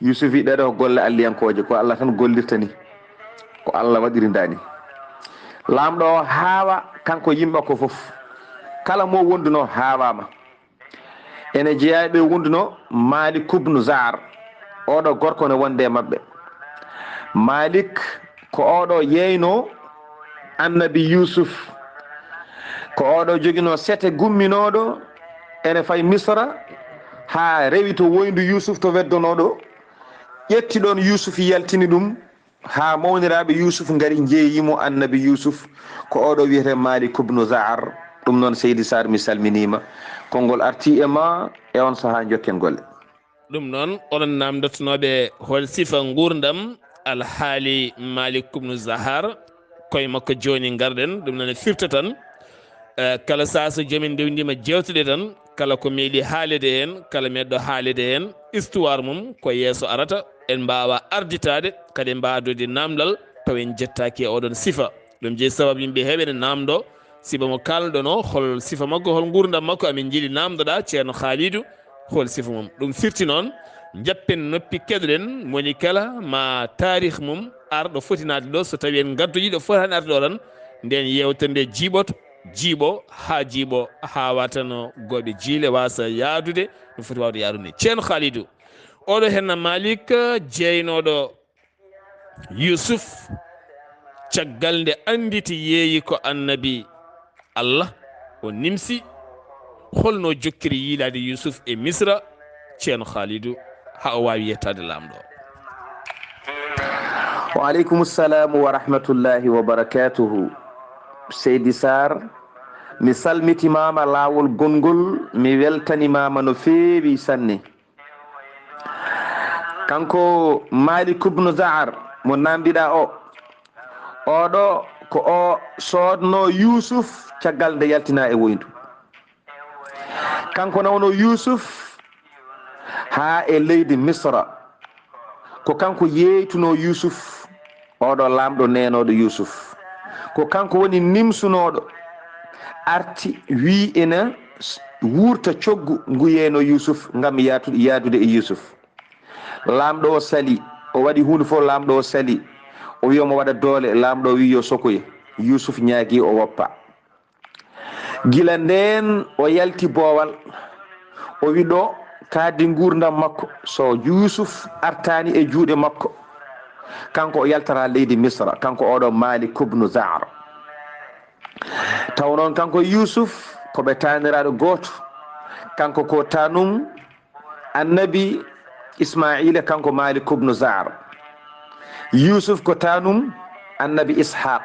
Yusuf wi ɗeɗo golle alliyankoje ko Allah tan gollirtani ko Allah waɗirindani lamɗo o haawa kanko yimɓe ko foof kala mo wonduno haawama ene jeeyaɓe wonduno Malik ibn Zar oɗo gorko ne wonde mabɓe Malik ko oɗo yeyno annabi Yusuf ko oɗo jogino sete gumminoɗo ene fay Misra ha rewi to woyndu Yusuf to weddonoɗo ƴetti ɗon Yusuf yaltini ɗum ha mawniraɓe Yusuf ngari jeeyimo annabi Yusuf ko oɗo wiyete Malik ibn Zar ɗum noon Seydi Saar mi salminima konngol arti e ma e on saaha jokken golle. ɗum noon oɗon namdotanoɓe hol sifa gurdam alhaali malik ibnu zahar koye makko joni garɗen ɗum noon e firta tan kala saa so jomin ndewdima jewtude tan kala ko meeɗi haalide hen kala meɗɗo haalide hen histoire mum ko yeeso arata en mbawa arditade kadi mbadude namdal taw en jettaki e oɗon sifa ɗum jeeyi sababu yimɓe heeɓene namdo siba mo kalɗon o hol sifa makko hol gurdam makko amin jiiɗi namdoɗa ceerno Khalidou hol sifa mum ɗum firti noon jappen noppi keɗoɗen moni kala ma tarih mum arɗo fotinade ɗo so tawi en gaddoyi ɗo fotani arde ɗo tan nden yewtere nde jiiɓo ha watano gooɓe jiile wasa yaadude ɗum foti wawde yaadude ceerno Khalidou oɗo henna Malik jeynoɗo Yusuf caggal nde anditi yeeyi ko annabi Allah o nimsi holno jokkiri yiilade Yusuf e Misra ceerno Khalidou ha o wawi yettade lamɗo wa aleykum ssalamu wa rahmatullahi wa barakatuhu seydi Saar mi salmitimama laawol gongol mi weltanimama no feewi sanne kanko Malik ibnu Zahar mo namdiɗa oɗo ko o sodno Yusuf caggal nde yaltina e woyndu kanko nawno Yusuf ha e leydi Misra ko kanko yeytuno Yusuf oɗo lamɗo nenoɗo Yusuf ko kanko woni nimsunoɗo arti wi ena wurta coggu ngu yeyno Yusuf ngam yaadude e Yusuf lamɗo o sali o waɗi hunde fof lamɗo o sali o wi omo waɗa doole lamɗo o wi yo sokoye Yusuf ñaagui o woppa gila nden o yalti boowal o wi ɗo kaadi gurdam makko so Yusuf artani e juuɗe makko kanko o yaltata leydi Misra kanko oɗo Malik ibnu Zahar taw noon kanko Yusuf koɓe taniraɗo goto kanko ko tanum annabi Ismaila kanko Malik ibnu Zahar Yusuf ko tanum annabi Ishaq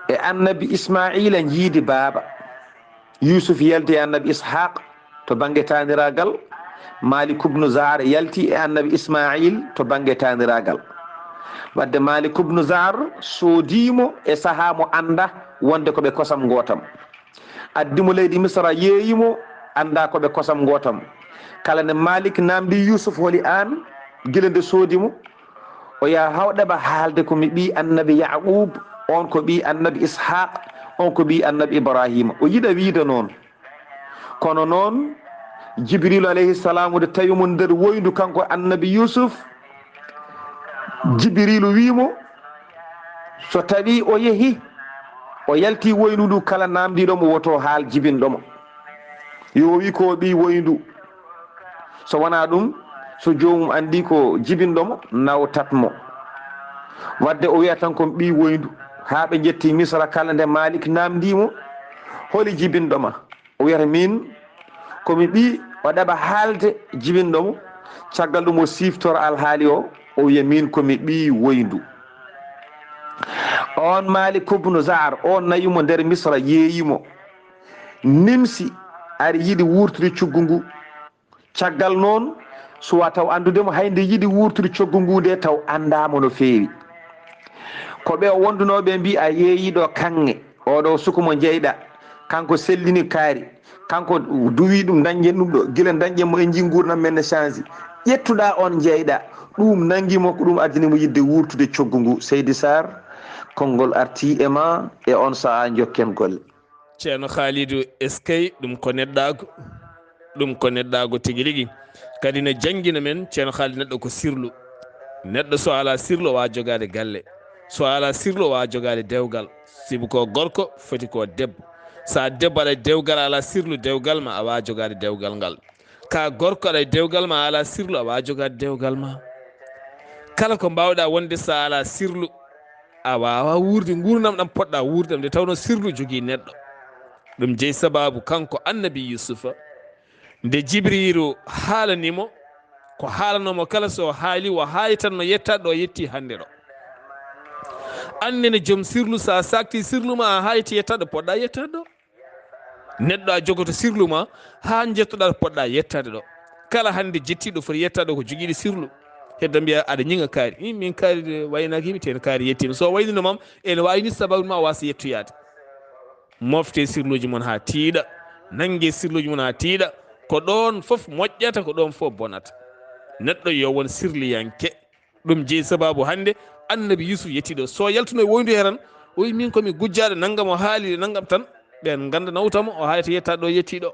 e annabi Ismaila jiidi baaba Yusuf yalti e annabi Ishaq to banggue taniragal Malik ibnu Zahar yalti e annabi Ismail to banggue taniragal wadde Malik ibnu Zahar soodimo e saaha mo anda wonde koɓe kosam gotam addimo leydi Misra yeeyimo anda koɓe kosam gotam kala nde Malik namdi Yusuf holi an guila nde soodimo o yaa hawɗaba haalde komi ɓi annabi Yaqub on ko ɓi annabi Ishaq on ko ɓi annabi Ibrahima o yiɗa wiide noon kono noon Jibrilu alayhi salamu de tawi mo nder woyndu kanko annabi Yusuf Jibrilu wimo so tawi o yeehi o yalti woyndu ndu kala namdiɗomo woto haal jibinɗomo yo wi ko ɓi woyndu so wona ɗum so jomum andi ko jibinɗomo nawtatmo wadde o wiya tan kon ɓi woyndu ha ɓe jetti Misra kala nde Malik namdimo holi jibinɗoma o wiyata min komi ɓi o ɗaɓa haalde jibinɗomo caggal ɗum o siftora alhaali o wiya min komi ɓi woyndu on Malik ibnu Zahar on nayimo nder Misra yeeyimo nimsi ari yiɗi wurtude coggu ngu caggal noon suwa taw andudemo hayde yiɗi wurtude coggu ngu nde taw andamo no feewi ko ɓe wondunoɓe mbi a yeeyiɗo kanŋe oɗo suku mo jeyɗa kanko sellini kaari kanko duwi ɗum dañƴen ɗum ɗo gila dañƴen mo en ji gurdam men ne change ƴettuɗa on jeyɗa ɗum nanguimo ko ɗum addinimo yidde wurtude coggu ngu Seydi Saar konngol arti e ma e on saha jokken golle ceerno Khalidou eskey ɗum ko neɗɗago tigui rigui kadi ne jangguina men ceerno Khalidou neɗɗo ko sirlu neɗɗo so ala sirlu o wawa jogade galle so ala sirlu o wawa jogade dewgal sibu ko gorko foti ko debbo sa debbo aɗa dewgal ala sirlu dewgal ma a wawa jogade dewgal ngal ka gorko aɗa dewgal ma ala sirlu a wawa jogade dewgal ma kala ko mbawɗa wonde sa ala sirlu a wawa wurde gurdam ɗam poɗɗa wurdam nde tawno sirlu jogui neɗɗo ɗum jeeyi sababu kanko annabi Yusufa nde Jibrilu haalanimo ko haalanomo kala so haali o haali tan no yettaɗo ɗo yetti hande ɗo annene joom sirlu sa sakti sirlu ma a hayti yettaɗo poɗɗa yettaɗo neɗɗo a jogoto sirlu ma ha jettoɗa poɗɗa yettade ɗo kala hande jettiɗo foti yettade ko joguiɗo sirlu heddo mbiya aɗa ñiga kaari min kaari waynaki yimi ten kaari yettima so waynino mam ene wawini sababu ma wasa yettoyade mofte sirluji mon ha tiiɗa nangue sirluji mon ha tiiɗa ko ɗon foof moƴƴata ko ɗon foof bonata neɗɗo yo won sirliyanke ɗum jeeyi sababu hande annabi yusuf yettiɗo so yaltuno e woydu heran o wi min komi gujjaɗo naggam o haali naggam tan ɓen ganda nawtamo o hayata yettade ɗo yettiɗo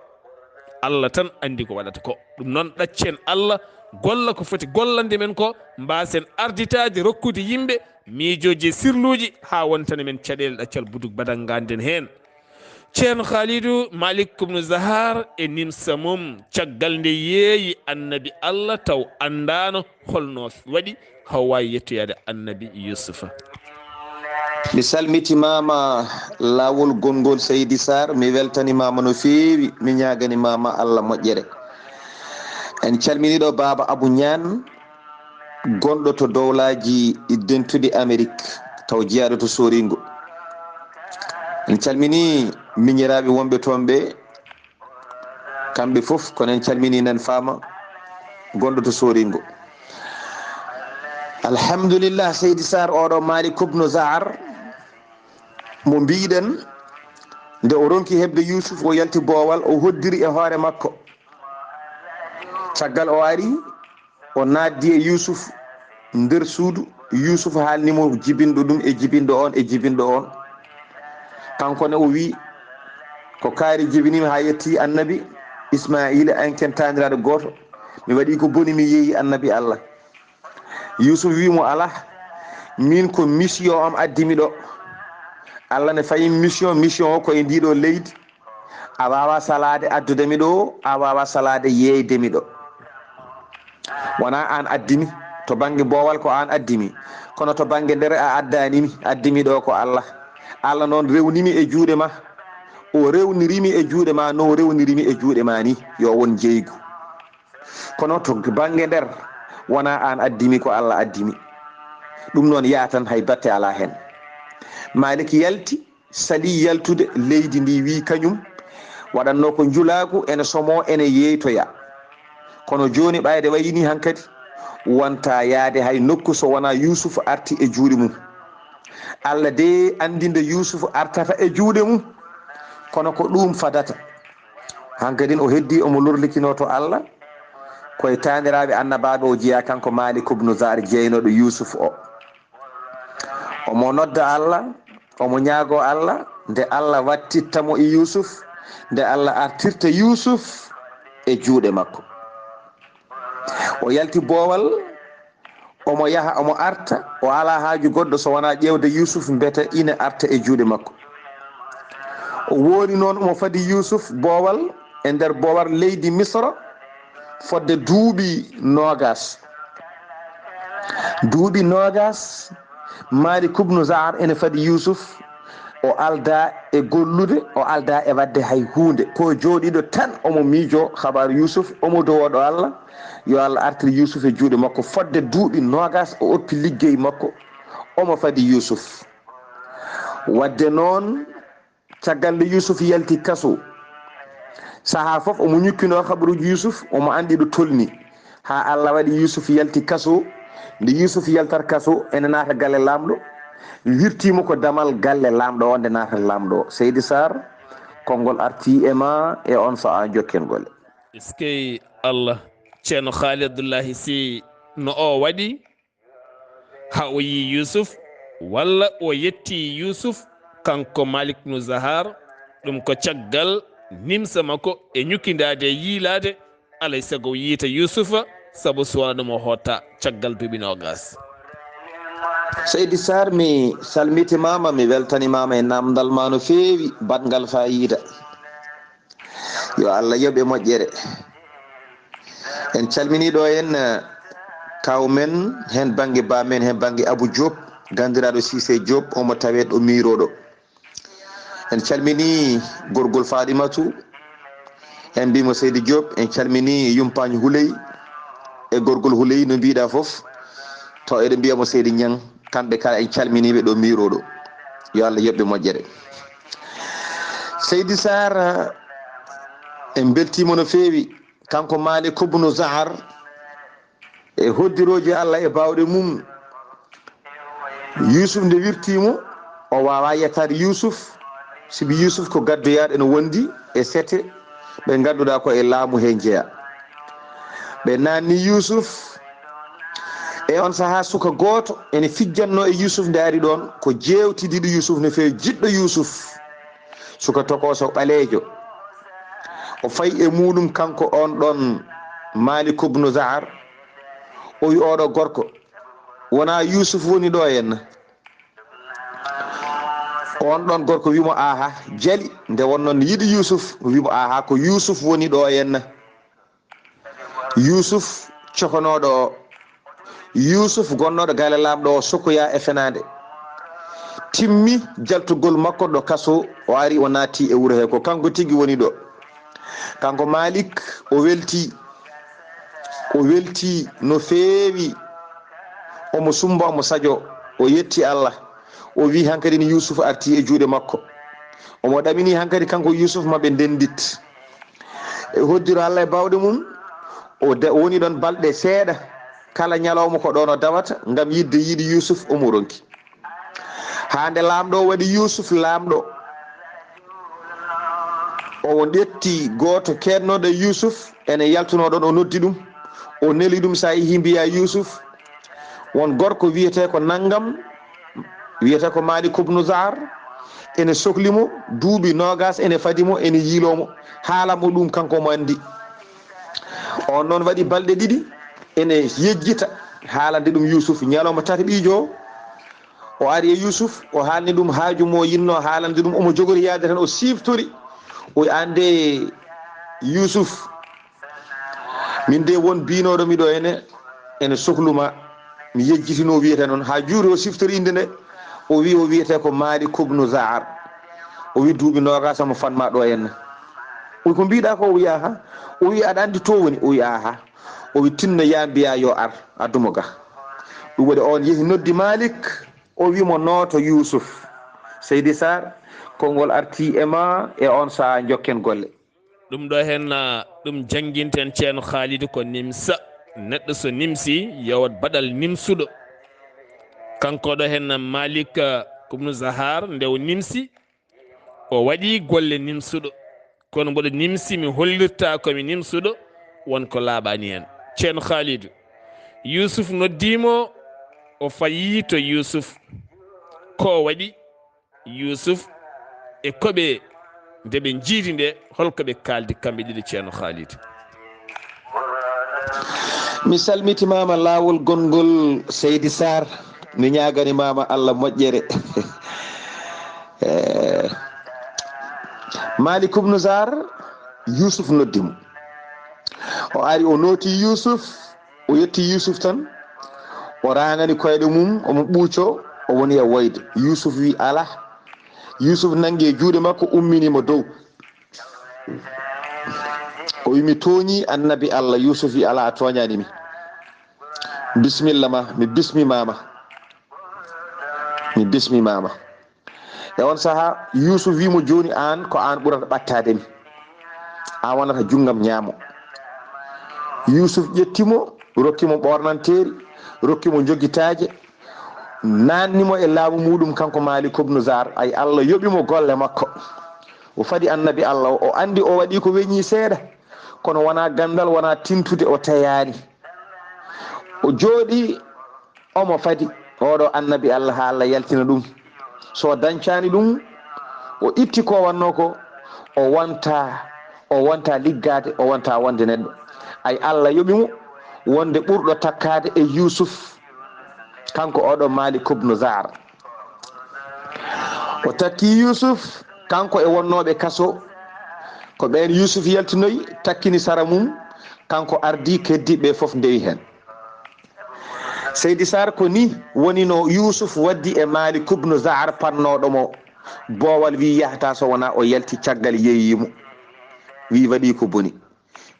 Allah tan andi ko waɗata ko ɗum noon ɗaccen Allah golla ko foti gollande men ko mbasen arditade rokkude yimɓe miijoji sirluji ha wontane men caɗele ɗaccal buduk badal ganden hen ceerno Khalidou Malik ibn Zahar e nimsa mum caggal nde yeeyi annabi Allah taw andano holno waɗi haw wawi yettoyade annabi Yusufa. mi salmitimama lawol gongol Seydi Saar mi weltanimama no feewi mi ñaganimama Allah moƴƴere en calminiɗo baba Abou Niane gonɗo to dowlaji dentude Amérique taw jeyaɗo to Soringo en calmini miñiraɓe wonɓe toon ɓe kamɓe foof kono en calmini nen fama gonɗo to Soringo alhamdulillah Seydi Saar oɗo Malik ibn Zahar mo mbiɗen nde o ronki hebde Yusuf o yalti boowal o hoddiri e hoore makko caggal o ari o naddi e Yusuf nder suudu Yusuf haalnimo jibinɗo ɗum e jibinɗo on e jibinɗo on kankone o wi ko kaari jibinimi ha yetti annabi Ismaila anken taniraɗo goto mi waɗi ko boni mi yeeyi annabi Allah Yusuf wimo ala min ko mission am addimi ɗo Allah ne fayi mission o koye ndiɗo leydi a wawa salade addudemi ɗo a wawa salade yeeydemi ɗo wona an addimi to banggue boowal ko an addimi kono to banggue nder a addanimi addimi ɗo ko Allah Allah noon rewnimi e juuɗe ma o rewnirimi e juuɗe ma no rewnirimi e juuɗe ma ni yo won jeygu kono to banggue nder wona an addimi ko Allah addimi ɗum noon yatan hay batte ala hen Malik yalti sali yaltude leydi ndi wi kañum waɗanno ko julagu ene somo ene yeytoya kono joni ɓayde wayini hankadi wonta yaade hay nokku so wona Yusuf arti e juuɗe mum Allah de andinde Yusuf artata e juuɗe mum kono ko ɗum fadata hankadin o heddi omo lorlikino to Allah koye taniraɓe annabaaɓe o jeeya kanko Malik ibn Zahar jeynoɗo Yusuf o omo nodda Allah omo ñaago Allah nde Allah wattittamo e Yusuf nde Allah artirta Yusuf e juuɗe makko o yalti boowal omo yaha omo arta o ala haaju goɗɗo so wona ƴewde Yusuf mbete ina arta e juuɗe makko o wooni noon omo fadi Yusuf boowal e nder boowal leydi Misra fodde duuɓi nogas Malik ibn Zahar ene fadi Yusuf o alda e gollude o alda e wadde hay hunde ko jooɗiɗo tan omo miijo habaru Yusuf omo dowoɗo Allah yo Allah artir Yusuf e juuɗe makko fodde duuɓi nogas o oppi liggey makko omo fadi Yusuf wadde noon caggal nde Yusuf yalti kaso saha foof omo ñukkino habaruji Yusuf omo andi ɗo tolni ha Allah waɗi Yusuf yalti kaso nde Yusuf yaltat kaso ene naata galle lamɗo wirtimo ko damal galle lamɗo o nde naata lamɗo o Seydi Saar konngol arti e ma e on saha jokken golle eskey Allah ceerno Khalid Abdullahi si no o waɗi ha o yi Yusuf walla o yetti Yusuf kanko Malik ibn Zahar ɗum ko caggal nimsa makko e ñukkindade yiilade alay sago yiita Yusufa saabu suwana ɗum o hotta caggal duuɓi nogas Seydi Saar mi salmitimama mi weltanimama e namdal ma no feewi batgal fayida yo Allah yoɓe moƴƴere en calminiɗo en kaw men hen banggue ba men hen banggue Abou Diop gandiraɗo Cissé Diop omo tawe ɗo miroɗo en calmini gorgol Fadimatu en mbimo Seydi Diop en calmini yumpagne Houley e gorgol Houley no mbiɗa foof to eɗen mbiyamo Seydi Niang kamɓe kala en calminiɓe ɗo miroɗo yo Allah yoɓɓe moƴƴere Seydi Saar en beltimo no feewi kanko Malik ibn Zahar e hoddiroji Allah e bawɗe mum. Yusuf nde wirtimo o wawa yettade Yusuf sibi Yusuf ko gaddoyaɗo ene wondi e sete ɓe ganduɗa ko e laamu he jeeya. ɓe nanni Yusuf e on saaha suka goto ene fijjanno e Yusuf nde ari ɗon ko jewtidiɗo Yusuf no fewi, jiɗɗo Yusuf, suka tokoso ɓaleejo. o fayi e muɗum kanko on ɗon Malik ibn Zahar, o wi oɗo gorko wona Yusuf woni ɗo henna. on ɗon gorko wimo aha jali nde wonnoon yiɗi Yusuf, wimo aha ko Yusuf woni ɗo henna. Yusuf cohanoɗo o, Yusuf gonnoɗo galle lamɗo o sokoya e fenade, timmi jaltugol makko ɗo kaso, o ari o naati e wuuro he, ko kanko tigui woni ɗo. kanko Malik o welti no feewi, omo sumba omo sadio, o yetti Allah, o wi hankkadi ni Yusuf arti e juuɗe makko, omo ɗamini hankkadi kanko Yusuf maɓe ndendit e hoddiro Allah e bawɗe mum. o woni ɗon balɗe seeɗa, kala ñalawma ko ɗon o dawata ngam yidde yiiɗi Yusuf, omo ronki. hande lamɗo o waɗi Yusuf lamɗo, o ɗetti goto kednoɗo Yusuf ene yaltuno ɗon, o noddi ɗum, o neli ɗum, sa yeehi mbiya Yusuf won gorko wiyete ko naggam, wiyete ko Malik ibn Zahar, ene sohlimo duuɓi nogas, ene fadimo, ene yiilomo, haalamo ɗum kanko mo andi. on noon waɗi balɗe ɗiɗi ene yejjita haalande ɗum Yusuf. ñalawma tati ɓiijo o ari e Yusuf, o haalni ɗum haaju mo yinno haalande ɗum, omo jogori yaade tan, o siftori, o ande Yusuf min de won binoɗo miɗo ene sohluma, mi yejjitino wiyete noon, ha juuri o siftori inde nde, o wiyete ko Malik ibn Zahar, o wi duuɓi nogas mo fanma ɗo henna. o wi ko mbiɗa ko? O wi aha. o wi aɗa andi to woni? O wi aha. o wi tinno ya mbiya yo ar addumo ga. ɗum waɗi on yeehi noddi Malik, o wimo nooto Yusuf. Seydi Saar, konngol arti e ma e on saha jokken golle. ɗum ɗo hen ɗum janguinten ceerno Khalidou ko nimsa. neɗɗo so nimsi yawat baɗal nimsuɗo. kanko ɗo hen Malik ibn Zahar nde o nimsi, o waɗi golle nimsuɗo, kono mboɗo nimsi mi hollirta komi nimsuɗo, wonko laaɓani hen. ceerno Khalidou, Yusuf noddimo, o fayi to Yusuf, ko waɗi Yusuf e koɓe nde ɓe jiidi nde, holko ɓe kaldi kamɓe ɗiɗi ceerno Khalidou? mi salmitimama laawol gongol Seydi Saar, mi ñaganimama Allah moƴƴere. Malik ibn Zahar, Yusuf noddimo, o ari o nooti Yusuf, o yetti Yusuf tan, o rangani koyɗe mum, omo ɓuuco, o woni e woyde. Yusuf wi ala. Yusuf nangi e juuɗe makko, umminimo dow, o wi mi tooñi annabi Allah. Yusuf wi ala, a toñanimi, bisimilla ma, mi bismimama. e on saaha Yusuf wimo joni an ko an ɓurata ɓattademi, an wonata junggam ñaamo. Yusuf ƴettimo, rokkimo ɓornanteri, rokkimo joguitaje, nannimo e laamu muɗum kanko Malik ibn Zahar. ay Allah yoɓimo golle makko, o fadi annabi Allah o andi o waɗi ko weñi seeɗa, kono wona gandal, wona tintude, o tayani, o jooɗi, omo fadi oɗo annabi Allah ha Allah yaltina ɗum. so dancani ɗum, o itti ko wanno ko, o wonta liggade, o wonta wonde neɗɗo. ay Allah yoɓimo wonde ɓurɗo takkade e Yusuf, kanko oɗo Malik ibn Zahar. o takki Yusuf, kanko e wonnoɓe kaso, ko ɓen Yusuf yaltinoyi, takkini sara mum, kanko ardi, keddiɓe foof ndewi hen. Seydi Saar, ko ni woni no Yusuf waddi e Malik ibn Zahar pannoɗomo boowal, wi yahata so wona o yalti caggal yeeyimo, wi waɗi ko boni,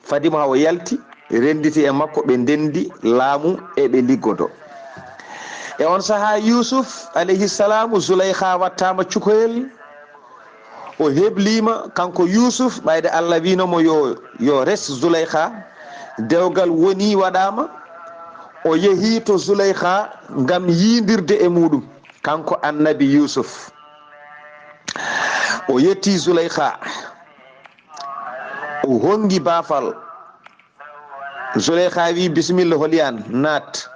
fadimo ha o yalti, renditi e makko, ɓe ndendi laamu e ɓe liggodo. e on saaha Yusuf alayhi salamu, Zulaykha wattama cukoyel, o heblima kanko Yusuf ɓayde Allah winomo yo res Zulaykha dewgal woni waɗama o yehi to Zulaykha ngam yidirde e muɗum kanko annabi Yusuf o yetti Zulaykha o hongi bafal Zulaykha wi bisimilla holiyan naat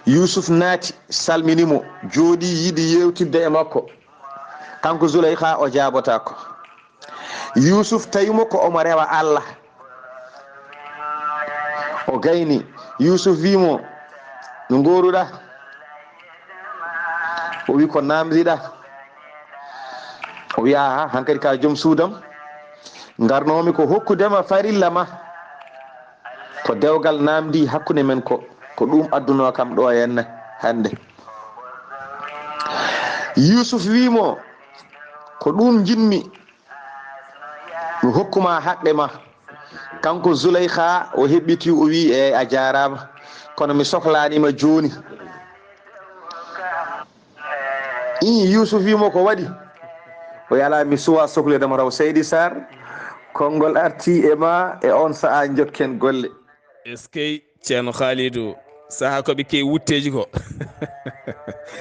Yusuf naati salminimo jooɗi yiɗi yewtidde e makko kanko Zulaykha o jabotako Yusuf tawimo ko omo rewa Allah o gayni Yusuf wimo no goruɗa o wi ko namdiɗa o wi aha hankkadi ka joom suudam garnomi ko hokkudema farilla ma ko dewgal namdi hakkude men ko ɗum adduno kam ɗo henna hande Yusuf wimo ko ɗum jinmi mi hokkuma haqqe ma kanko Zulaykha o heɓɓiti o wi a jarama kono mi sohlanima joni Yusuf wimo ko waɗi o yala mi suwa sohledema raw Seydi Saar konngol arti e ma e on saha jokken golle est ce que ceerno Khalidou saha koɓe ke wutteji ko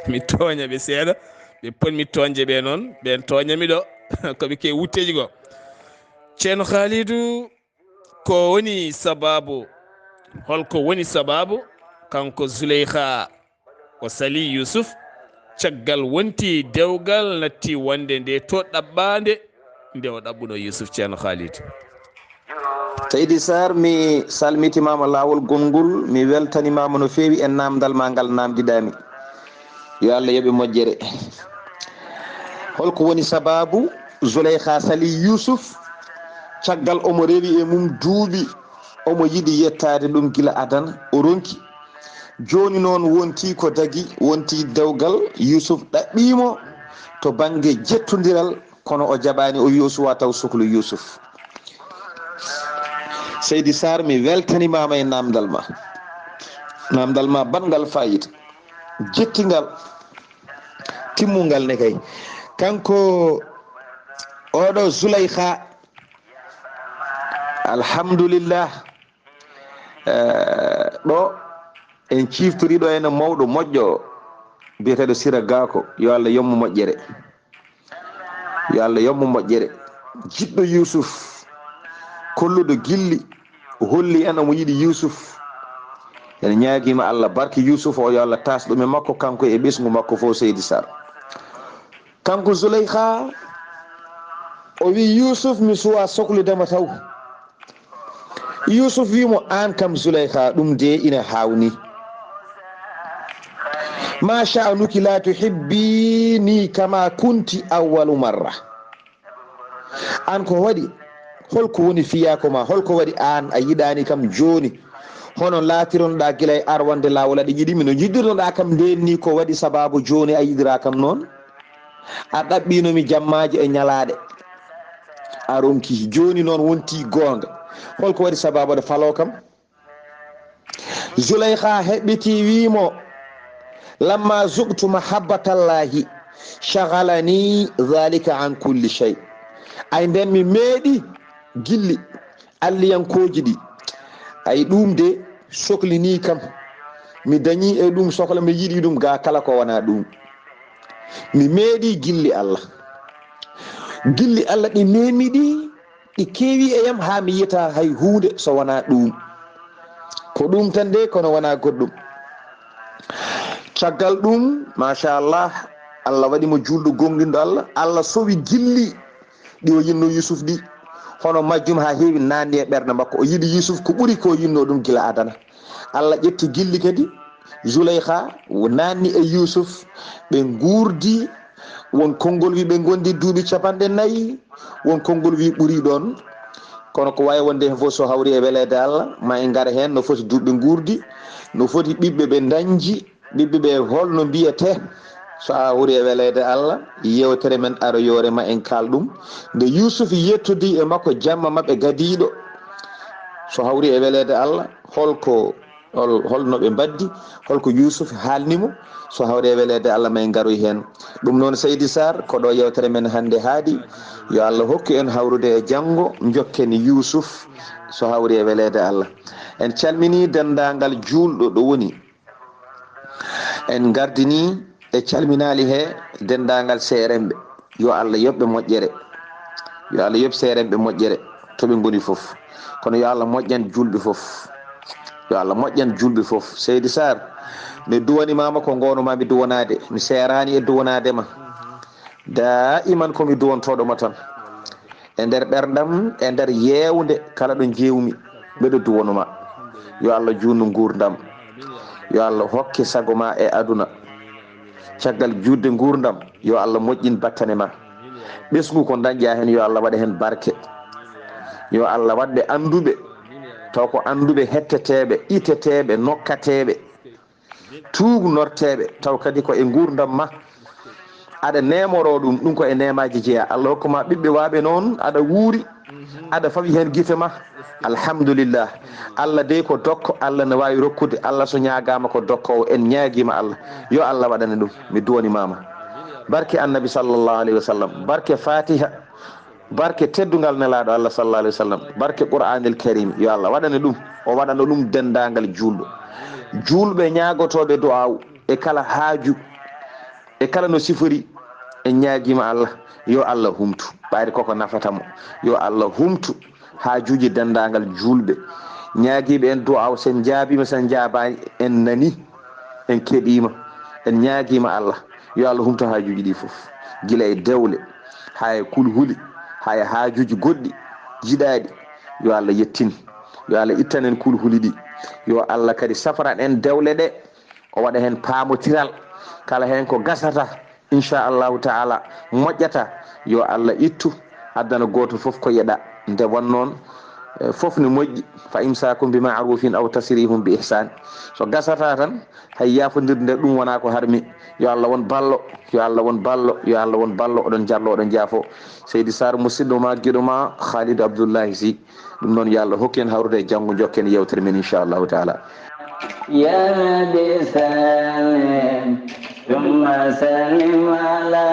mi tooña ɓe seeɗa ɓe ponmi toñje ɓe noon ɓen toñami ɗo koɓe ke wutteji ko ceerno Khalidou ko woni sababu holko woni sababu kanko Zulaykha o sali Yusuf caggal wonti dewgal natti wonde nde to ɗaɓɓande nde o ɗaɓɓuno Yusuf ceerno Khalidou Seydi Saar mi salmitimama lawol gongol mi weltanimama no fewi e namdal ma ngal namdiɗami yo Allah yoɓe moƴƴere holko woni sababu Zulaykha sali Yusuf caggal omo rewi e mum duuɓi omo yiɗi yettade ɗum gila adana o ronki joni noon wonti ko dagui wonti dewgal Yusuf ɗaɓɓimo to banggue jettodiral kono o jaɓani o wi o suwa taw sohlu Yusuf Seydi Saar mi weltanimama e namdal ma bangal fayida jettingal timmungal ne kay kanko oɗo Zulaykha alhamdulillah ɗo en ciftoriɗo ene mawɗo moƴƴo biyeteɗo Sira Gako yo Allah yommo moƴƴere jiɗɗo Yusuf kolluɗo gilli holli en omo yiɗi Yusuf en ñaaguima Allah barke Yusuf o yo Allah tasɗum e makko kanko e ɓesgu makko fo Seydi Saar kanko Zulaykha o wi Yusuf mi suwa sohludema taw Yusuf wimo an kam Zulaykha ɗum de ina hawni ma sha'nuki la tuhibbini kama kunti awwalu marra an ko waɗi holko woni fiyako ma holko waɗi an a yiɗani kam joni hono latironɗa guilay arwande lawol aɗa yiɗimi no jiɗirnoɗa kam ndenni ko waɗi sababu joni a yiɗira kam noon a ɗaɓɓinomi jammaji e ñalaɗe a ronki joni noon wonti gonga holko waɗi sababu aɗa falo kam Zulaykha heɓɓiti wimo lamma zuktu mahabbatallahi shaghalani dhalika an kulli shay ay nden mi meeɗi gilli alliyankoji ɗi ay ɗum de sohlini kam mi dañi e ɗum sohla mi yiɗi ɗum ga kala ko wona ɗum mi meeɗi gilli Allah ɗi memi ɗi kewi e yam ha mi yiyata hay hunde so wona ɗum ko ɗum tan de kono wona goɗɗum caggal ɗum machallah Allah waɗimo julɗo gonɗinɗo Allah sowi gilli ɗi o yinno Yusuf ɗi hono majjum ha heewi nanni e ɓerde makko o yiɗi Yusuf ko ɓuuri ko yinno ɗum gila adana Allah ƴetti gilli kadi Zulaykha nanni e Yusuf ɓe gurdi won konngol wi ɓe gondi duuɓi 4 won konngol wi ɓuuri ɗon kono ko wawi wonde hen fof so hawri e welede Allah ma en gara hen no foti duuɓe gurdi no foti ɓiɓɓe ɓe dañji ɓiɓɓe ɓe holno mbiyete so a hawri e welede Allah yewtere men aro yore ma en kal ɗum nde Yusuf yettodi e makko jamma mabɓe gadiɗo so hawri e welede Allah holko holno ɓe mbaddi holko Yusuf haalnimo so hawre welede Allah may garoy hen ɗum noon Seydi Sar ko ɗo yewtere men hande haadi yo Allah hokku en hawrude e janggo jokken Yusuf so hawri e welede Allah. En calmini dendagal julɗo ɗo woni en gardini e calminali he dendagal seremɓe yo Allah yoɓɓe moƴƴere yo Allah yoɓ seremɓe moƴƴere toɓe goni foof kono yo Allah moƴƴan julɓe foof yo Allah moƴƴan julɓe foof. Seydi Sar mi duwanimama ko gonumami duwanade mi serani e duwanadema da iman komi duwantoɗoma tan e nder ɓerdam e nder yewde kala ɗo jewmi mbeɗo duwanuma yo Allah junnu gurdam yo Allah hokke sago ma e aduna caggal judde gurdam yo Allah moƴƴin battane ma ɓesgu ko dañƴa hen yo Allah waɗa hen barke yo Allah waɗɓe anduɓe taw ko anduɓe hetteteɓe iteteɓe nokkateɓe tuugnorteɓe taw kadi ko e gurdam ma aɗa nemoro ɗum ko e nemaji jeeya Allah hokkuma ɓiɓɓe waɓe noon aɗa wuuri aɗa fawi hen guite ma alhamdulillah. Allah dey ko dokko Allah ne wawi rokkude Allah so ñagama ko dokkowo en ñaguima Allah yo Allah waɗane ɗum mi duwanimama barke annabi sallllahu alayhi wa sallam barke fatiha barke teddugal nelaɗo Allah sallallahu alayhi wa sallam barke qur'anil karim yo Allah waɗane ɗum o waɗano ɗum dendagal julɗo julɓe ñagotoɓe du'aw e kala haaju e kala no sifori en ñaguima Allah yo Allah humtu ɓayde koko nafatamo yo Allah humtu haajuji dendagal julɓe ñaaguiɓe en du'aw sen jaabima sen jaabani en nani en keɗima en ñaaguima Allah yo Allah humtu haajuji ɗi foof guila e dewle ha e kulhuli ha e haajuji goɗɗi jiɗaɗi yo Allah yettini yo Allah ittanen kulhuli ɗi yo Allah kadi safaran en dewle ɗe o waɗa hen paamotiral kala hen ko gasata inchallahu taala moƴƴata yo Allah ittu addana goto foof ko yeɗa nde won noon foof ne moƴƴi fa imsakum bi ma'rufin aw tasrihum bi ihsan so gasata tan hay yafodirde nde ɗum wona ko harmi yo Allah won ballo yo Allah won ballo yo Allah won ballo oɗon jallo oɗon jaafo. Seydi Sar musidɗo ma guiɗo ma Khalid Abdullahi Sy ɗum noon yo Allah hokku en hawrude e janggo jokken yewtere men inchallahu taala. يا بسالم ثم سلم على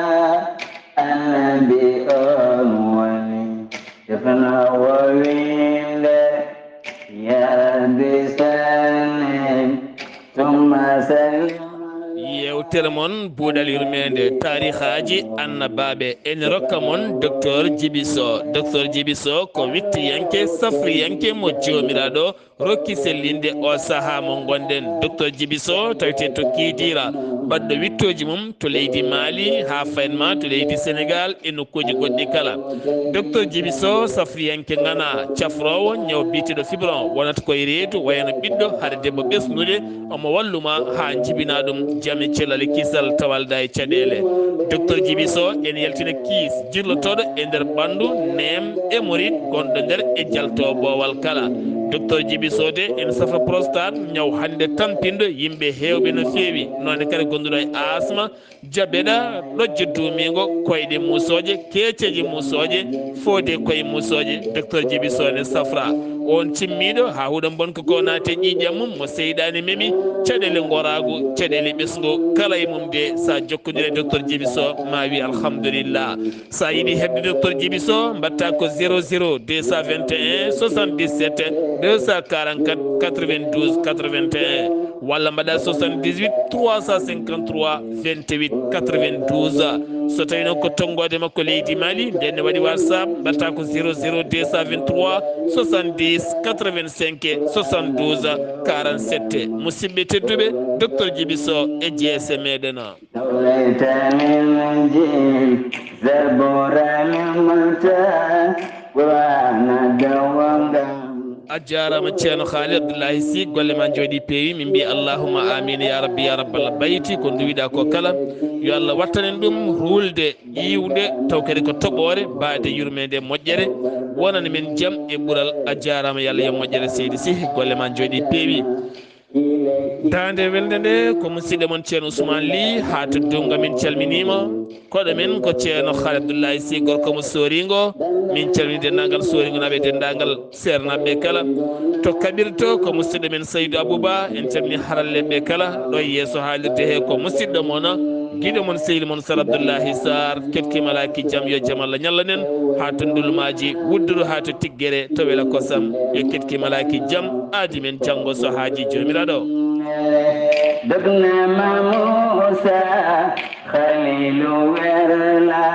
النبي أولي يفنى وويل يا بسالم ثم سلم yewtere mon buuɗal yurmeende tarihaji annabaaɓe en rokka mon docteur Djiby Sow. Docteur Djiby Sow ko wittiyanke safriyanke mo joomiraɗo rokki sellinde o saaha mo gonɗen. Docteur Djiby Sow tawite to kiidira baɗɗo wittoji mum to leydi Mali ha faynma to leydi Sénégal e nokkuji goɗɗi kala. Docteur Djiby Sow safriyanke ngana cafrowo ñaw biteɗo fibron wonata koye reedu wayno ɓiɗɗo haɗa debbo ɓesnude omo walluma ha jibina ɗum jami celal kisal tawalda e caɗele. Docteur Djiby Sow en yaltina kiis jirlotoɗo e nder ɓandu nem e morit gonɗo nder e jalto bowal kala. Docteur Djiby Sow de en safa prostate ñaw hande tampinɗo yimɓe hewɓe no fewi nonne kadi gonduɗo e asma jaɓeɗa ɗojjo dumigo koyɗe musoje keceji musoje fode koye musoje. Docteur Djiby Sow ne safra on cimmiɗo ha huɗo bonko ko naate ƴiƴam mum mo seyɗani memi caɗele goragu caɗele ɓesgu kala e mum de sa jokkodire Docteur Djiby Sow ma wi alhamdulillah. Sa yiiɗi hebde Docteur Djiby Sow mbatta ko 00 221 77 244 92 81 walla mbaɗa 78 353 28 92. So tawi noon ko tonggode makko leydi Mali ndenne waɗi WhatsApp mbatta ko 00 223 70 85 72 47. musidɓe tedduɓe Docteur Djiby Sow e jeese meɗen o. a jarama ceerno Khalid Abdullahi Sy golle ma jooɗi peewi min mbi allahumma amin ya rabbi ya rabbal bayti ko duwiɗa ko kala yo Allah wattanen ɗum hulde yiwde taw kadi ko toɓore baade yurmede moƴƴere wonani men jaam e ɓuural. a jarama yo Allah yo moƴƴere seydi Sy golle ma jooɗi peewi. dande welde nde ko musidɗo mon ceerno Ousmane Ly ha to dunga min calminima koɗo men ko ceerno Khali Abdullahi Sy gorko mo soringo min calmini dendagal soringo naɓe dendagal sernaɓe kala to kaɓirto ko musidɗo men Saydou Abouba en calmini haralleɓe ɓe kala ɗo e yeeso haalirde he ko musidɗo moon guiɗo moon sehil moon Sar Abdullahi Saar ketkimalaki jaam yo jaam Allah ñallanen ha to ndulmaji wudduru ha to tiggere to weela kosam yo ketkimalaki jaam aadi men janggo so haaji jomiraɗo دقنا ما موسى خليل ورلا